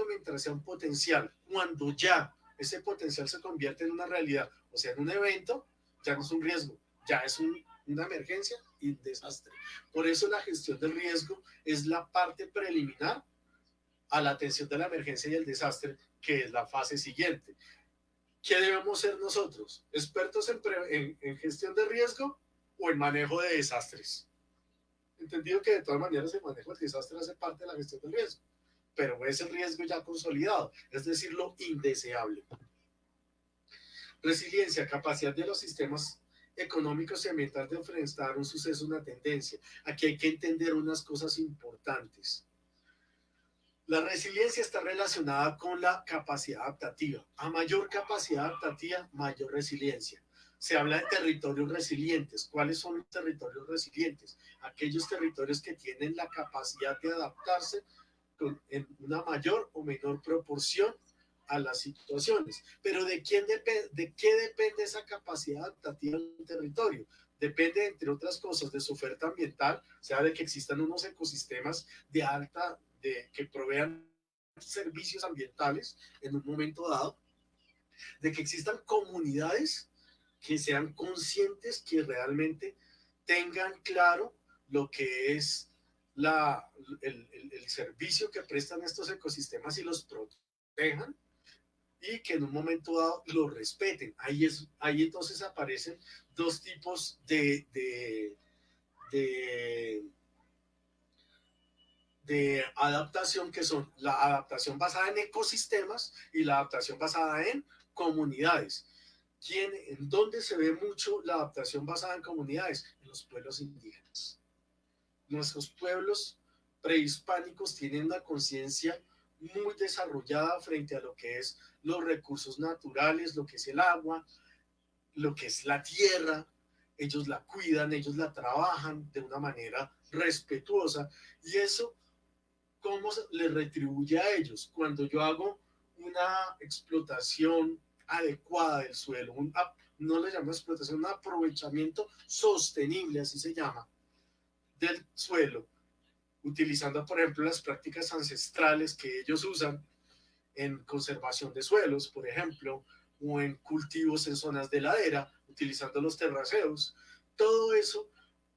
mientras sea un potencial. Cuando ya ese potencial se convierte en una realidad, o sea, en un evento, ya no es un riesgo, ya es una emergencia y un desastre. Por eso la gestión del riesgo es la parte preliminar a la atención de la emergencia y el desastre, que es la fase siguiente. ¿Qué debemos ser nosotros? ¿Expertos en gestión de riesgo o en manejo de desastres? Entendido que de todas maneras el manejo del desastre hace parte de la gestión del riesgo, pero es el riesgo ya consolidado, es decir, lo indeseable. Resiliencia, capacidad de los sistemas económicos y ambientales de enfrentar un suceso, una tendencia. Aquí hay que entender unas cosas importantes. La resiliencia está relacionada con la capacidad adaptativa. A mayor capacidad adaptativa, mayor resiliencia. Se habla de territorios resilientes. ¿Cuáles son los territorios resilientes? Aquellos territorios que tienen la capacidad de adaptarse en una mayor o menor proporción a las situaciones. Pero ¿de qué depende esa capacidad adaptativa del territorio? Depende, entre otras cosas, de su oferta ambiental, o sea, de que existan unos ecosistemas que provean servicios ambientales en un momento dado, de que existan comunidades que sean conscientes, que realmente tengan claro lo que es el servicio que prestan estos ecosistemas y los protejan, y que en un momento dado los respeten. Ahí entonces aparecen dos tipos de adaptación, que son la adaptación basada en ecosistemas y la adaptación basada en comunidades. ¿En dónde se ve mucho la adaptación basada en comunidades? En los pueblos indígenas. Nuestros pueblos prehispánicos tienen una conciencia muy desarrollada frente a lo que es los recursos naturales, lo que es el agua, lo que es la tierra. Ellos la cuidan, ellos la trabajan de una manera respetuosa, y eso, ¿cómo les retribuye a ellos? Cuando yo hago una explotación adecuada del suelo, no le llamo explotación, un aprovechamiento sostenible, así se llama, del suelo, utilizando, por ejemplo, las prácticas ancestrales que ellos usan en conservación de suelos, por ejemplo, o en cultivos en zonas de ladera, utilizando los terraceos. Todo eso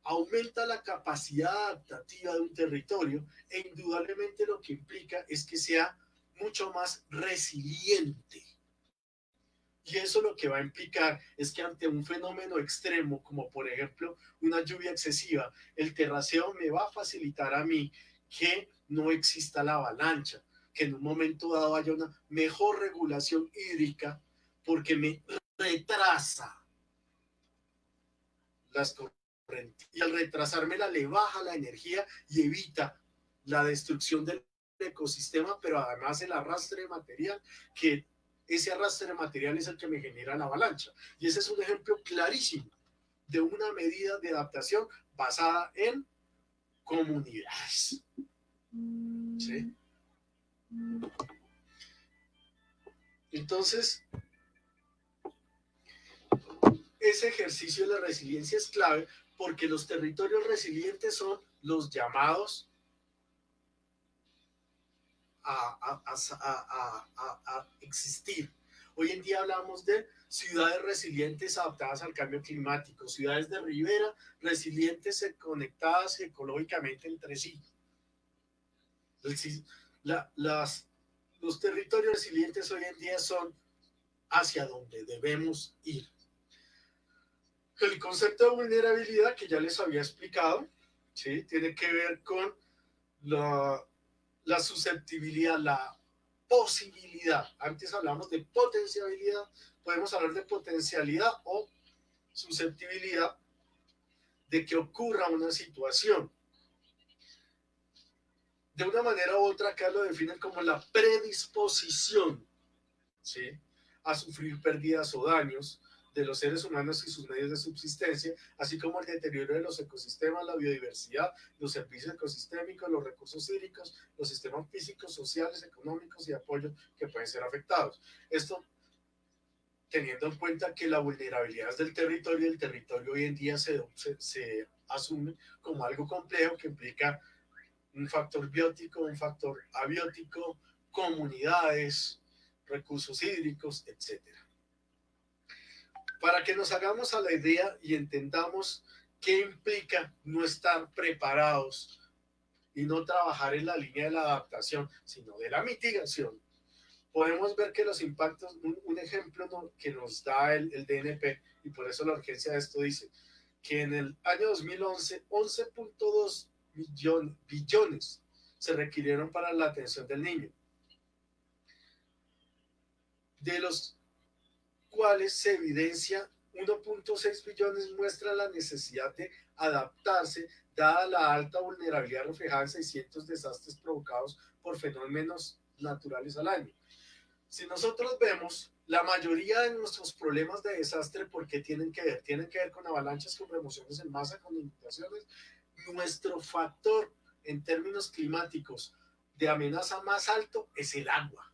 aumenta la capacidad adaptativa de un territorio, e indudablemente lo que implica es que sea mucho más resiliente. Y eso lo que va a implicar es que ante un fenómeno extremo, como por ejemplo una lluvia excesiva, el terraceo me va a facilitar a mí que no exista la avalancha, que en un momento dado haya una mejor regulación hídrica, porque me retrasa las corrientes. Y al retrasármela le baja la energía y evita la destrucción del ecosistema, pero además el arrastre de material, que ese arrastre de material es el que me genera la avalancha. Y ese es un ejemplo clarísimo de una medida de adaptación basada en comunidades. ¿Sí? Entonces, ese ejercicio de la resiliencia es clave porque los territorios resilientes son los llamados a existir. Hoy en día hablamos de ciudades resilientes adaptadas al cambio climático, ciudades de ribera resilientes conectadas ecológicamente entre sí. Los territorios resilientes hoy en día son hacia donde debemos ir. El concepto de vulnerabilidad que ya les había explicado, ¿sí? Tiene que ver con la susceptibilidad, la posibilidad. Antes hablamos de potencialidad, podemos hablar de potencialidad o susceptibilidad de que ocurra una situación. De una manera u otra, acá lo definen como la predisposición, ¿sí?, a sufrir pérdidas o daños de los seres humanos y sus medios de subsistencia, así como el deterioro de los ecosistemas, la biodiversidad, los servicios ecosistémicos, los recursos hídricos, los sistemas físicos, sociales, económicos y de apoyo que pueden ser afectados. Esto teniendo en cuenta que la vulnerabilidad del territorio, el territorio hoy en día se asume como algo complejo que implica un factor biótico, un factor abiótico, comunidades, recursos hídricos, etc. Para que nos hagamos a la idea y entendamos qué implica no estar preparados y no trabajar en la línea de la adaptación, sino de la mitigación, podemos ver que los impactos, un ejemplo que nos da el DNP, y por eso la urgencia de esto dice, que en el año 2011, 11.2 billones se requirieron para la atención del niño, de los cuales se evidencia 1.6 billones muestra la necesidad de adaptarse dada la alta vulnerabilidad reflejada en 600 desastres provocados por fenómenos naturales al año. Si nosotros vemos, la mayoría de nuestros problemas de desastre, ¿por qué tienen que ver? Tienen que ver con avalanchas, con remociones en masa, con inundaciones. Nuestro factor en términos climáticos de amenaza más alto es el agua.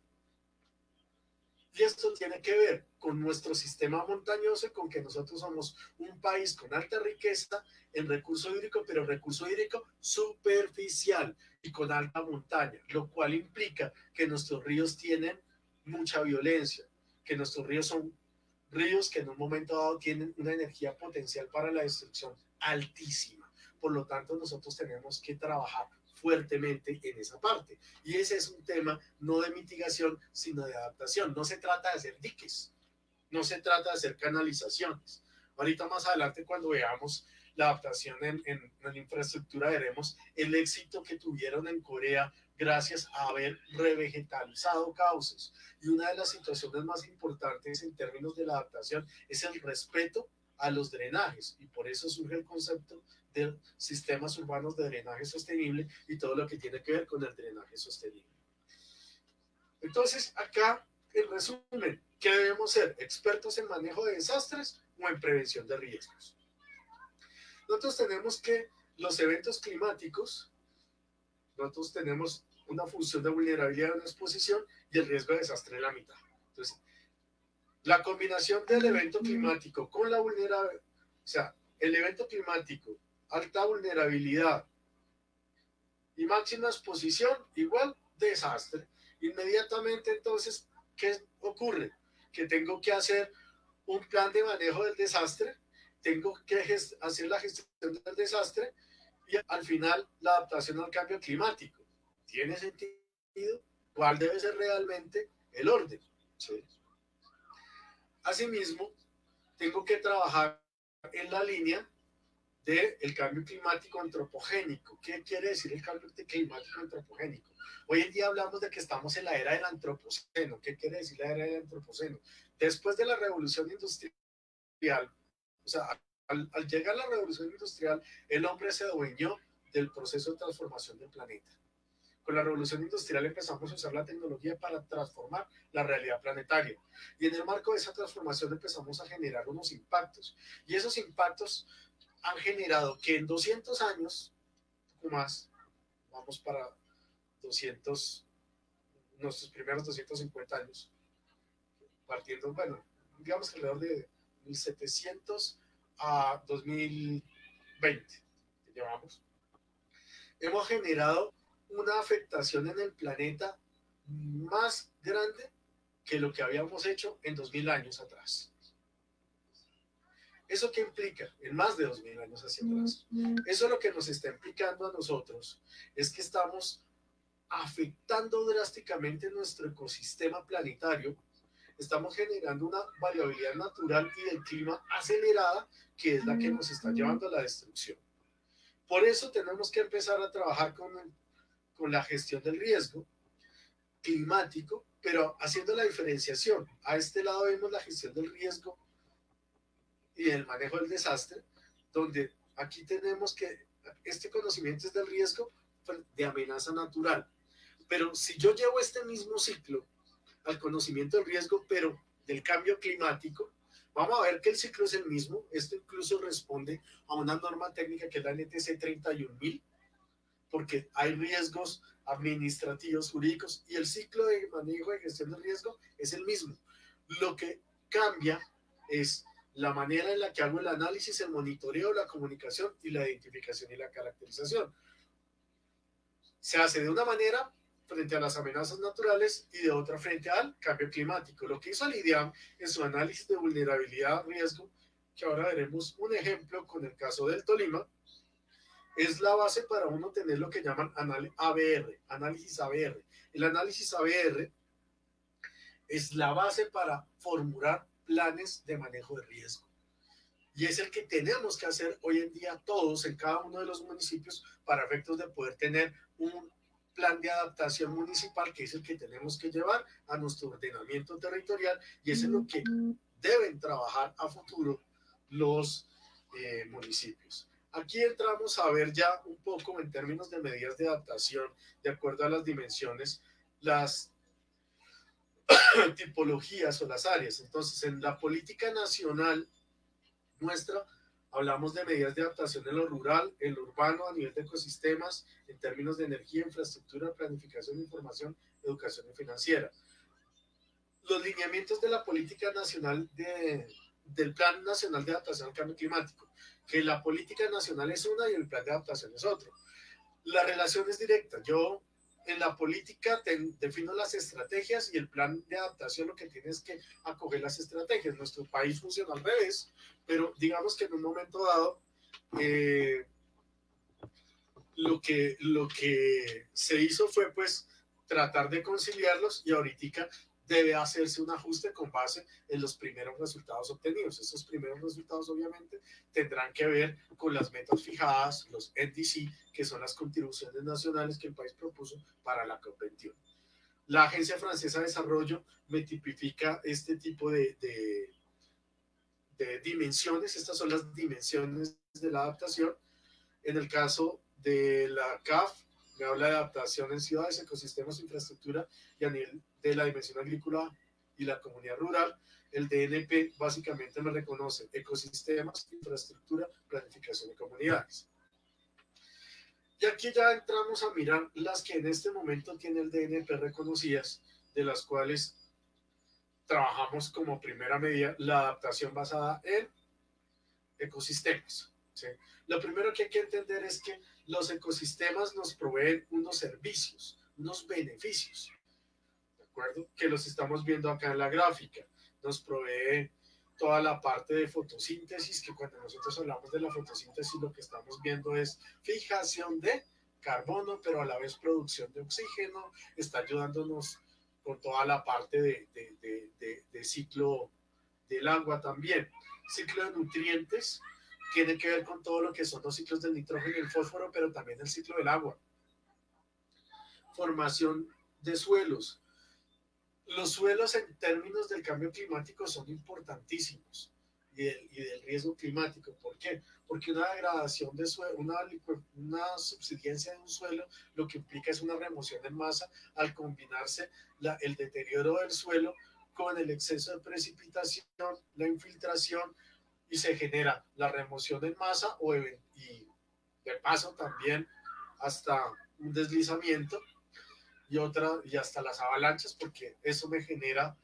Y esto tiene que ver con nuestro sistema montañoso y con que nosotros somos un país con alta riqueza en recurso hídrico, pero recurso hídrico superficial y con alta montaña, lo cual implica que nuestros ríos tienen mucha violencia, que nuestros ríos son ríos que en un momento dado tienen una energía potencial para la destrucción altísima. Por lo tanto, nosotros tenemos que trabajar fuertemente en esa parte. Y ese es un tema no de mitigación, sino de adaptación. No se trata de hacer diques, no se trata de hacer canalizaciones. Ahorita más adelante, cuando veamos la adaptación en infraestructura, veremos el éxito que tuvieron en Corea gracias a haber revegetalizado cauces. Y una de las situaciones más importantes en términos de la adaptación es el respeto a los drenajes, y por eso surge el concepto de sistemas urbanos de drenaje sostenible y todo lo que tiene que ver con el drenaje sostenible. Entonces, acá, en resumen, ¿qué debemos ser? ¿Expertos en manejo de desastres o en prevención de riesgos? Nosotros tenemos que los eventos climáticos, nosotros tenemos una función de vulnerabilidad en la exposición y el riesgo de desastre en la mitad. Entonces, la combinación del evento climático con la vulnerabilidad, o sea, el evento climático, alta vulnerabilidad y máxima exposición, igual desastre. Inmediatamente, entonces, ¿qué ocurre? Que tengo que hacer un plan de manejo del desastre, tengo que hacer la gestión del desastre y al final la adaptación al cambio climático. ¿Tiene sentido? ¿Cuál debe ser realmente el orden? ¿Sí? Asimismo, tengo que trabajar en la línea del cambio climático antropogénico. ¿Qué quiere decir el cambio climático antropogénico? Hoy en día hablamos de que estamos en la era del antropoceno. ¿Qué quiere decir la era del antropoceno? Después de la revolución industrial, o sea, al llegar la revolución industrial, el hombre se adueñó del proceso de transformación del planeta. Con la revolución industrial empezamos a usar la tecnología para transformar la realidad planetaria. Y en el marco de esa transformación empezamos a generar unos impactos. Y esos impactos han generado que en 200 años, poco más, vamos para 200, nuestros primeros 250 años, partiendo, bueno, digamos que alrededor de 1700 a 2020 que llevamos, hemos generado una afectación en el planeta más grande que lo que habíamos hecho en 2000 años atrás. ¿Eso qué implica? En más de 2000 años hacia atrás. Eso lo que nos está implicando a nosotros es que estamos afectando drásticamente nuestro ecosistema planetario, estamos generando una variabilidad natural y del clima acelerada que es la que nos está llevando a la destrucción. Por eso tenemos que empezar a trabajar con la gestión del riesgo climático, pero haciendo la diferenciación. A este lado vemos la gestión del riesgo y el manejo del desastre, donde aquí tenemos que este conocimiento es del riesgo de amenaza natural. Pero si yo llevo este mismo ciclo al conocimiento del riesgo, pero del cambio climático, vamos a ver que el ciclo es el mismo. Esto incluso responde a una norma técnica que es la NTC 31000, porque hay riesgos administrativos, jurídicos, y el ciclo de manejo de gestión del riesgo es el mismo. Lo que cambia es la manera en la que hago el análisis, el monitoreo, la comunicación y la identificación y la caracterización. Se hace de una manera frente a las amenazas naturales y de otra frente al cambio climático. Lo que hizo el IDIAM en su análisis de vulnerabilidad riesgo, que ahora veremos un ejemplo con el caso del Tolima, es la base para uno tener lo que llaman ABR, análisis ABR. El análisis ABR es la base para formular planes de manejo de riesgo. Y es el que tenemos que hacer hoy en día todos en cada uno de los municipios para efectos de poder tener un plan de adaptación municipal, que es el que tenemos que llevar a nuestro ordenamiento territorial, y es en lo que deben trabajar a futuro los municipios. Aquí entramos a ver ya un poco en términos de medidas de adaptación, de acuerdo a las dimensiones, las tipologías o las áreas. Entonces, en la política nacional nuestra, hablamos de medidas de adaptación en lo rural, en lo urbano, a nivel de ecosistemas, en términos de energía, infraestructura, planificación, información, educación y financiera. Los lineamientos de la política nacional del Plan Nacional de Adaptación al Cambio Climático, que la política nacional es una y el plan de adaptación es otro. La relación es directa. Yo en la política defino las estrategias y el plan de adaptación lo que tiene es que acoger las estrategias. Nuestro país funciona al revés, pero digamos que en un momento dado lo que se hizo fue pues tratar de conciliarlos, y ahorita debe hacerse un ajuste con base en los primeros resultados obtenidos. Esos primeros resultados obviamente tendrán que ver con las metas fijadas, los NDC, que son las contribuciones nacionales que el país propuso para la COP21. La Agencia Francesa de Desarrollo me tipifica este tipo de dimensiones. Estas son las dimensiones de la adaptación. En el caso de la CAF, me habla de adaptación en ciudades, ecosistemas, infraestructura y a nivel de la dimensión agrícola y la comunidad rural. El DNP básicamente me reconoce ecosistemas, infraestructura, planificación y comunidades. Y aquí ya entramos a mirar las que en este momento tiene el DNP reconocidas, de las cuales trabajamos como primera medida la adaptación basada en ecosistemas. ¿Sí? Lo primero que hay que entender es que los ecosistemas nos proveen unos servicios, unos beneficios, ¿de acuerdo? Que los estamos viendo acá en la gráfica. Nos provee toda la parte de fotosíntesis, que cuando nosotros hablamos de la fotosíntesis lo que estamos viendo es fijación de carbono, pero a la vez producción de oxígeno. Está ayudándonos con toda la parte de ciclo del agua también. Ciclo de nutrientes tiene que ver con todo lo que son los ciclos del nitrógeno y el fósforo, pero también el ciclo del agua. Formación de suelos. Los suelos en términos del cambio climático son importantísimos y del riesgo climático. ¿Por qué? Porque una degradación de suelo, una subsidencia de un suelo, lo que implica es una remoción en masa al combinarse el deterioro del suelo con el exceso de precipitación, la infiltración, y se genera la remoción en masa y de paso también hasta un deslizamiento y hasta las avalanchas, porque eso me genera,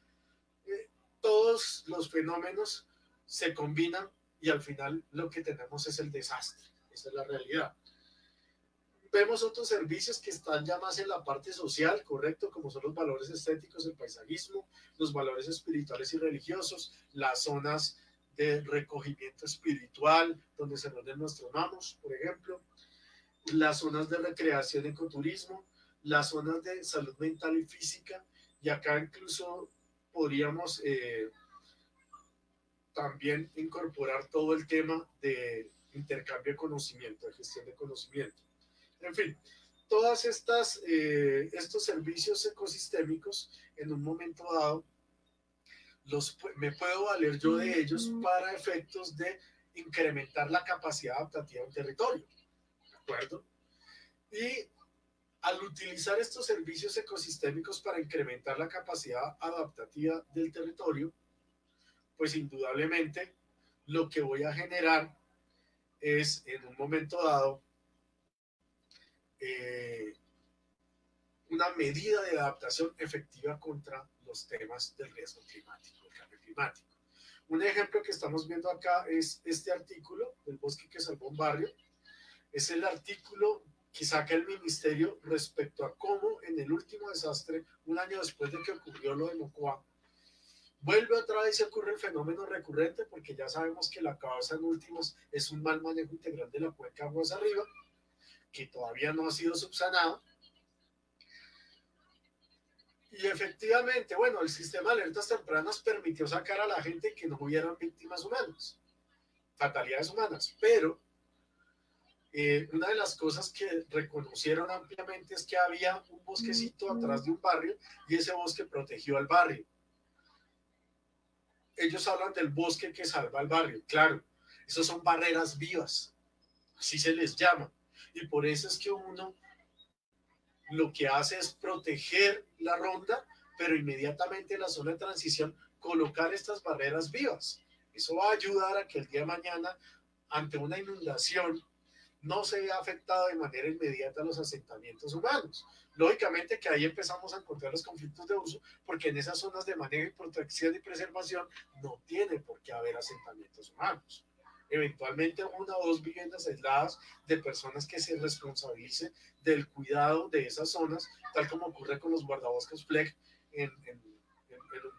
todos los fenómenos se combinan y al final lo que tenemos es el desastre. Esa es la realidad. Vemos otros servicios que están ya más en la parte social, correcto, como son los valores estéticos, el paisajismo, los valores espirituales y religiosos, las zonas de recogimiento espiritual, donde se reúnen nuestros mamos, por ejemplo, las zonas de recreación, ecoturismo, las zonas de salud mental y física, y acá incluso podríamos también incorporar todo el tema de intercambio de conocimiento, de gestión de conocimiento. En fin, todas estos servicios ecosistémicos, en un momento dado, me puedo valer yo de ellos para efectos de incrementar la capacidad adaptativa del territorio, ¿de acuerdo? Y al utilizar estos servicios ecosistémicos para incrementar la capacidad adaptativa del territorio, pues indudablemente lo que voy a generar es, en un momento dado, una medida de adaptación efectiva contra los temas del riesgo climático, el cambio climático. Un ejemplo que estamos viendo acá es este artículo del bosque que salvó un barrio. Es el artículo que saca el ministerio respecto a cómo en el último desastre, un año después de que ocurrió lo de Mocoa, vuelve otra vez y ocurre el fenómeno recurrente, porque ya sabemos que la causa en últimos es un mal manejo integral de la cuenca aguas arriba, que todavía no ha sido subsanado. Y efectivamente, bueno, el sistema de alertas tempranas permitió sacar a la gente que no hubieran víctimas humanas, fatalidades humanas, pero una de las cosas que reconocieron ampliamente es que había un bosquecito atrás de un barrio y ese bosque protegió al barrio. Ellos hablan del bosque que salva al barrio, claro, esos son barreras vivas, así se les llama, y por eso es que uno lo que hace es proteger la ronda, pero inmediatamente en la zona de transición colocar estas barreras vivas. Eso va a ayudar a que el día de mañana, ante una inundación, no se vea afectado de manera inmediata a los asentamientos humanos. Lógicamente que ahí empezamos a encontrar los conflictos de uso, porque en esas zonas de manejo y protección y preservación no tiene por qué haber asentamientos humanos. Eventualmente una o dos viviendas aisladas de personas que se responsabilicen del cuidado de esas zonas, tal como ocurre con los guardabosques FLEG en un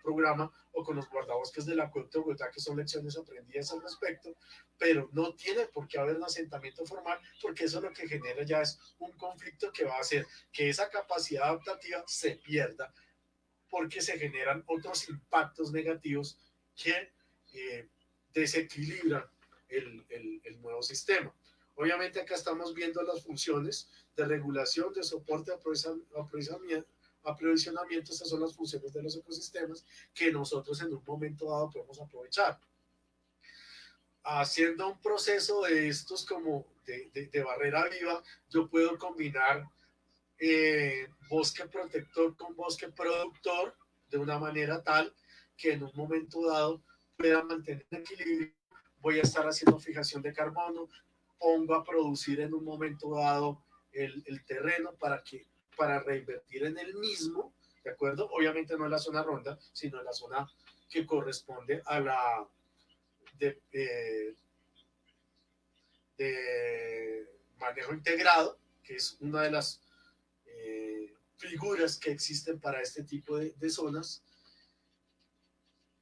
programa, o con los guardabosques del acueducto de Bogotá, que son lecciones aprendidas al respecto, pero no tiene por qué haber un asentamiento formal, porque eso lo que genera ya es un conflicto que va a hacer que esa capacidad adaptativa se pierda, porque se generan otros impactos negativos que desequilibran el nuevo sistema. Obviamente acá estamos viendo las funciones de regulación, de soporte, aprovisionamiento. Estas son las funciones de los ecosistemas que nosotros en un momento dado podemos aprovechar. Haciendo un proceso de estos como de barrera viva, yo puedo combinar bosque protector con bosque productor de una manera tal que en un momento dado pueda mantener el equilibrio. Voy a estar haciendo fijación de carbono, pongo a producir en un momento dado el terreno para reinvertir en el mismo, ¿de acuerdo? Obviamente no en la zona ronda, sino en la zona que corresponde a la de manejo integrado, que es una de las figuras que existen para este tipo de zonas.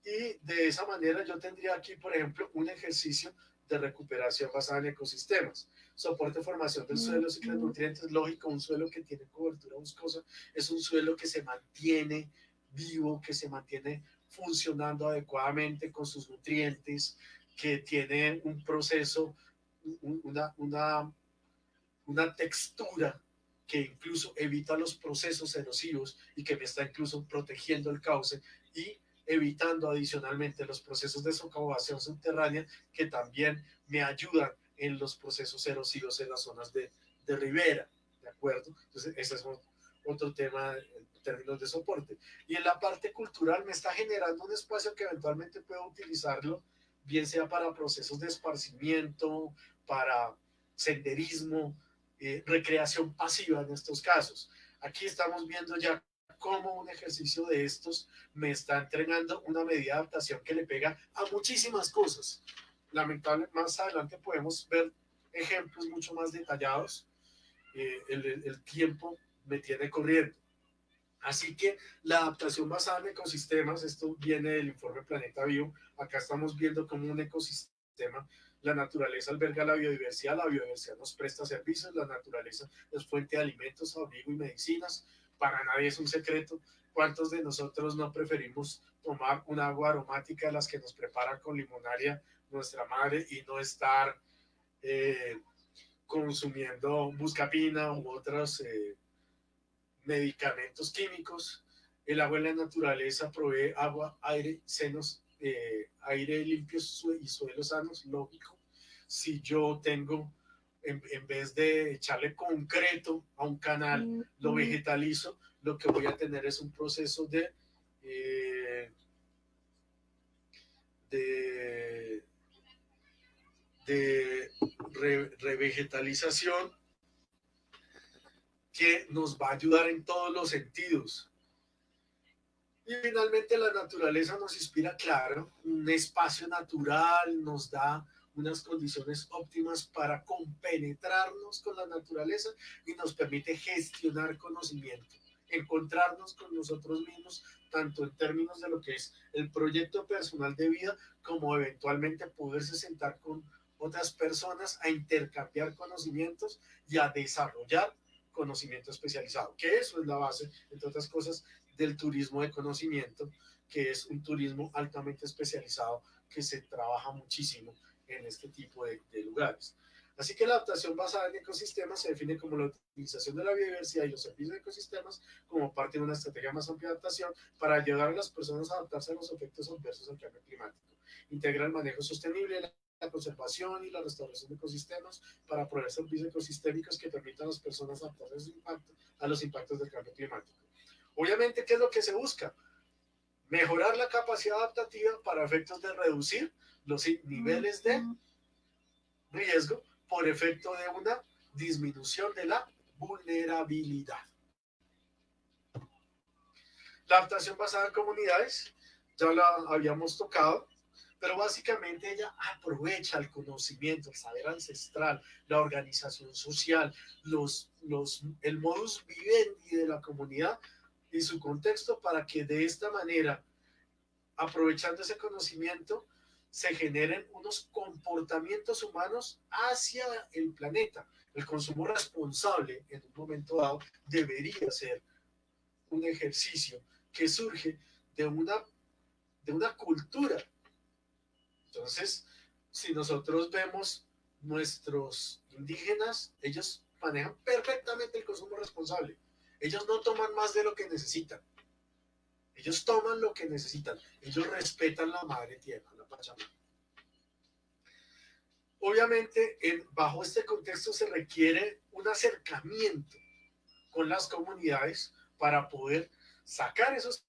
Y de esa manera yo tendría aquí, por ejemplo, un ejercicio de recuperación basada en ecosistemas. Soporte, formación del suelo, ciclo de nutrientes. Lógico, un suelo que tiene cobertura boscosa es un suelo que se mantiene vivo, que se mantiene funcionando adecuadamente con sus nutrientes, que tiene un proceso, una textura que incluso evita los procesos erosivos y que me está incluso protegiendo el cauce y evitando adicionalmente los procesos de socavación subterránea que también me ayudan en los procesos erosivos en las zonas de ribera, ¿de acuerdo? Entonces, ese es otro tema en términos de soporte. Y en la parte cultural me está generando un espacio que eventualmente puedo utilizarlo, bien sea para procesos de esparcimiento, para senderismo, recreación pasiva en estos casos. Aquí estamos viendo ya cómo un ejercicio de estos me está entregando una medida de adaptación que le pega a muchísimas cosas. Lamentablemente, más adelante podemos ver ejemplos mucho más detallados. El tiempo me tiene corriendo. Así que la adaptación basada en ecosistemas, esto viene del informe Planeta Vivo, acá estamos viendo cómo un ecosistema, la naturaleza alberga la biodiversidad nos presta servicios, la naturaleza es fuente de alimentos, abrigo y medicinas, para nadie es un secreto. ¿Cuántos de nosotros no preferimos tomar un agua aromática de las que nos preparan con limonaria nuestra madre y no estar consumiendo buscapina u otros medicamentos químicos? El agua en la naturaleza provee agua, aire, senos, aire limpio y suelos sanos, lógico. Si yo tengo, en vez de echarle concreto a un canal, lo vegetalizo, lo que voy a tener es un proceso de revegetalización que nos va a ayudar en todos los sentidos. Y finalmente la naturaleza nos inspira, claro, un espacio natural, nos da unas condiciones óptimas para compenetrarnos con la naturaleza y nos permite gestionar conocimiento, encontrarnos con nosotros mismos, tanto en términos de lo que es el proyecto personal de vida, como eventualmente poderse sentar con otras personas a intercambiar conocimientos y a desarrollar conocimiento especializado, que eso es la base, entre otras cosas, del turismo de conocimiento, que es un turismo altamente especializado que se trabaja muchísimo en este tipo de lugares. Así que la adaptación basada en ecosistemas se define como la utilización de la biodiversidad y los servicios de ecosistemas como parte de una estrategia más amplia de adaptación para ayudar a las personas a adaptarse a los efectos adversos del cambio climático. Integra el manejo sostenible, la conservación y la restauración de ecosistemas para proveer servicios ecosistémicos que permitan a las personas adaptarse a los impactos del cambio climático. Obviamente, ¿qué es lo que se busca? Mejorar la capacidad adaptativa para efectos de reducir los niveles de riesgo por efecto de una disminución de la vulnerabilidad. La adaptación basada en comunidades, ya la habíamos tocado, pero básicamente ella aprovecha el conocimiento, el saber ancestral, la organización social, el modus vivendi de la comunidad y su contexto para que de esta manera, aprovechando ese conocimiento, se generen unos comportamientos humanos hacia el planeta. El consumo responsable en un momento dado debería ser un ejercicio que surge de una cultura. Entonces, si nosotros vemos nuestros indígenas, ellos manejan perfectamente el consumo responsable. Ellos no toman más de lo que necesitan. Ellos toman lo que necesitan. Ellos respetan la madre tierra, la Pachamama. Obviamente, bajo este contexto se requiere un acercamiento con las comunidades para poder sacar esos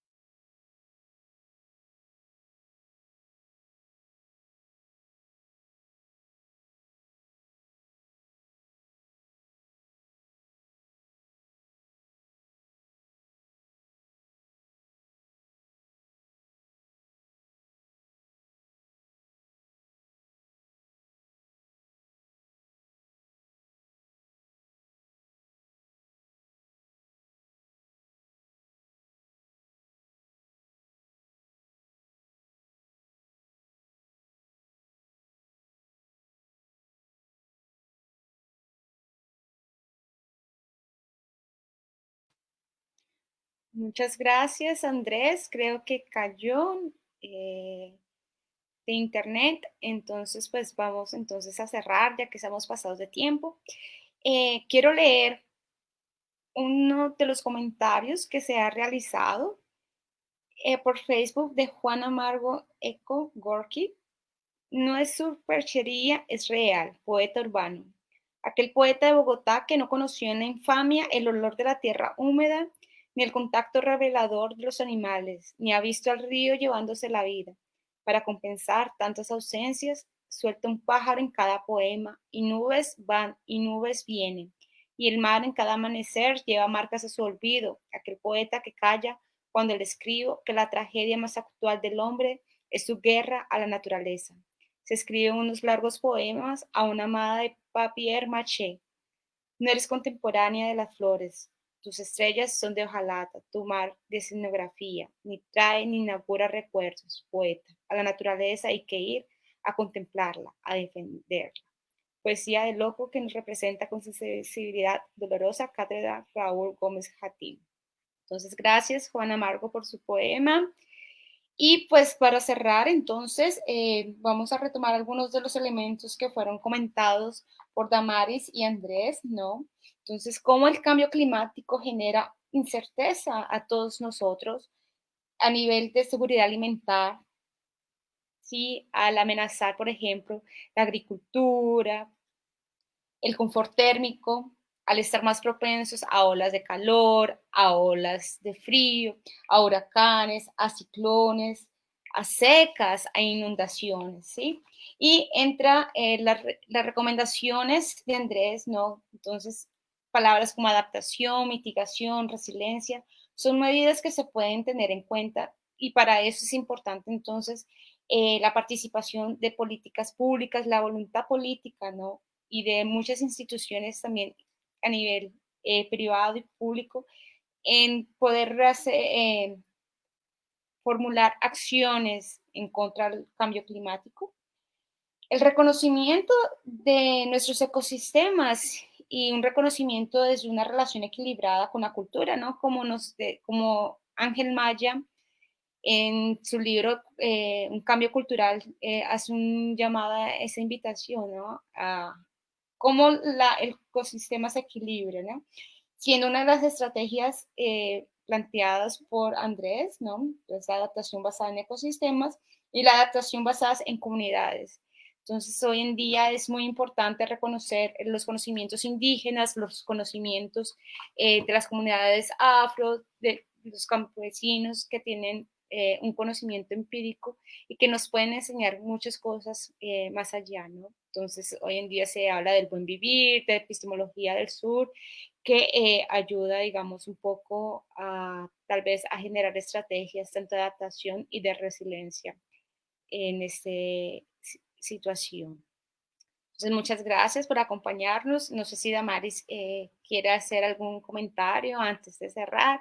Muchas gracias, Andrés. Creo que cayó de internet, entonces pues vamos entonces a cerrar ya que estamos pasados de tiempo. Quiero leer uno de los comentarios que se ha realizado por Facebook de Juana Amargo Eco Gorky. No es superchería, es real, poeta urbano. Aquel poeta de Bogotá que no conoció en la infamia el olor de la tierra húmeda, ni el contacto revelador de los animales, ni ha visto al río llevándose la vida. Para compensar tantas ausencias, suelta un pájaro en cada poema, y nubes van y nubes vienen. y el mar en cada amanecer lleva marcas a su olvido, aquel poeta que calla cuando le escribo que la tragedia más actual del hombre es su guerra a la naturaleza. Se escriben unos largos poemas a una amada de papier maché. No eres contemporánea de las flores. Tus estrellas son de hojalata, tu mar de escenografía, ni trae ni inaugura recuerdos, poeta. A la naturaleza hay que ir a contemplarla, a defenderla. Poesía de loco que nos representa con su sensibilidad dolorosa, cátedra Raúl Gómez Jatín. Entonces, gracias Juana Margo por su poema. Y pues para cerrar, entonces, vamos a retomar algunos de los elementos que fueron comentados por Damaris y Andrés, ¿no? Entonces, cómo el cambio climático genera incerteza a todos nosotros a nivel de seguridad alimentar, ¿sí? Al amenazar, por ejemplo, la agricultura, el confort térmico, al estar más propensos a olas de calor, a olas de frío, a huracanes, a ciclones, a secas, a inundaciones, ¿sí? Y entra las recomendaciones de Andrés, ¿no? Entonces, palabras como adaptación, mitigación, resiliencia, son medidas que se pueden tener en cuenta y para eso es importante entonces la participación de políticas públicas, la voluntad política, ¿no? Y de muchas instituciones también a nivel privado y público en poder formular acciones en contra del cambio climático. El reconocimiento de nuestros ecosistemas y un reconocimiento desde una relación equilibrada con la cultura, ¿no? Como Ángel Maya en su libro Un cambio cultural hace un llamado a esa invitación, ¿no? A cómo el ecosistema se equilibra, ¿no? Siendo una de las estrategias planteadas por Andrés, ¿no? Es la adaptación basada en ecosistemas y la adaptación basada en comunidades. Entonces, hoy en día es muy importante reconocer los conocimientos indígenas, los conocimientos de las comunidades afro, de los campesinos que tienen un conocimiento empírico y que nos pueden enseñar muchas cosas más allá, ¿no? Entonces, hoy en día se habla del buen vivir, de epistemología del sur, que ayuda, digamos, un poco a tal vez a generar estrategias tanto de adaptación y de resiliencia en esta situación. Entonces, muchas gracias por acompañarnos. No sé si Damaris quiere hacer algún comentario antes de cerrar.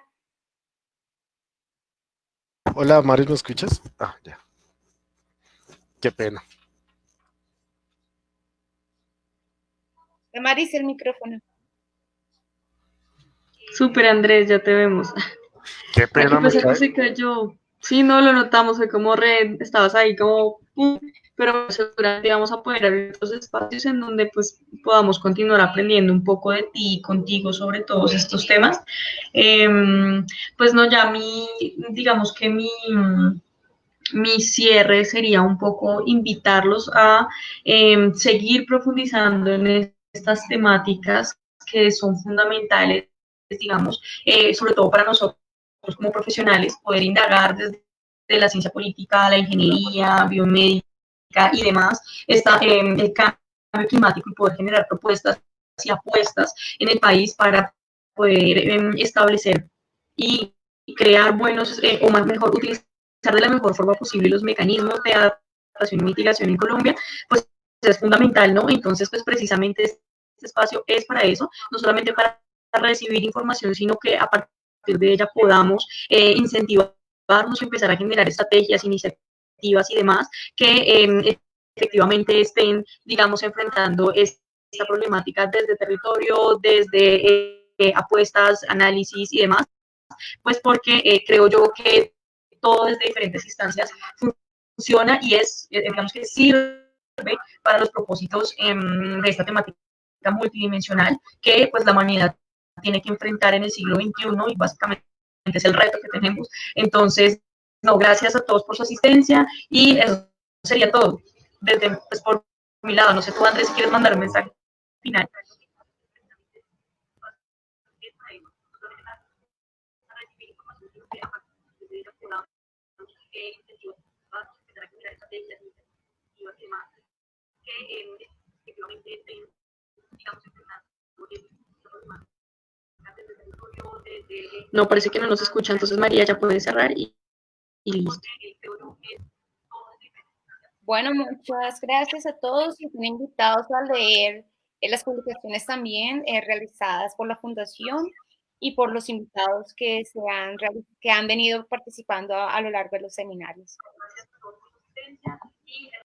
Hola, Maris, ¿me escuchas? Ah, ya. Qué pena. Damaris, el micrófono. Súper, Andrés, ya te vemos. Qué Aquí pena me pasa que cae. se cayó. Sí, no lo notamos, fue como estabas ahí como, pero seguramente vamos a poder abrir otros espacios en donde pues podamos continuar aprendiendo un poco de ti y contigo sobre todos estos temas. Pues no, ya digamos que mi cierre sería un poco invitarlos a seguir profundizando en estas temáticas que son fundamentales, digamos, sobre todo para nosotros como profesionales, poder indagar desde la ciencia política, la ingeniería, biomédica y demás, el cambio climático y poder generar propuestas y apuestas en el país para poder establecer y crear buenos, o más mejor, utilizar de la mejor forma posible los mecanismos de adaptación y mitigación en Colombia, pues es fundamental, ¿no? Entonces, pues precisamente este espacio es para eso, no solamente para recibir información, sino que a partir de ella podamos incentivarnos y empezar a generar estrategias, iniciativas y demás que efectivamente estén, digamos, enfrentando esta problemática desde territorio, desde apuestas, análisis y demás, pues porque creo yo que todo desde diferentes instancias funciona y digamos que sirve para los propósitos de esta temática multidimensional que pues la humanidad tiene que enfrentar en el siglo XXI y básicamente es el reto que tenemos. Entonces, no, gracias a todos por su asistencia y eso sería todo. Desde, pues, por mi lado, no sé tú, Andrés, si quieres mandar un mensaje final. No, parece que no nos escucha, entonces María ya puede cerrar y listo. Bueno, muchas gracias a todos y están invitados a leer las publicaciones también realizadas por la Fundación y por los invitados que han venido participando a lo largo de los seminarios.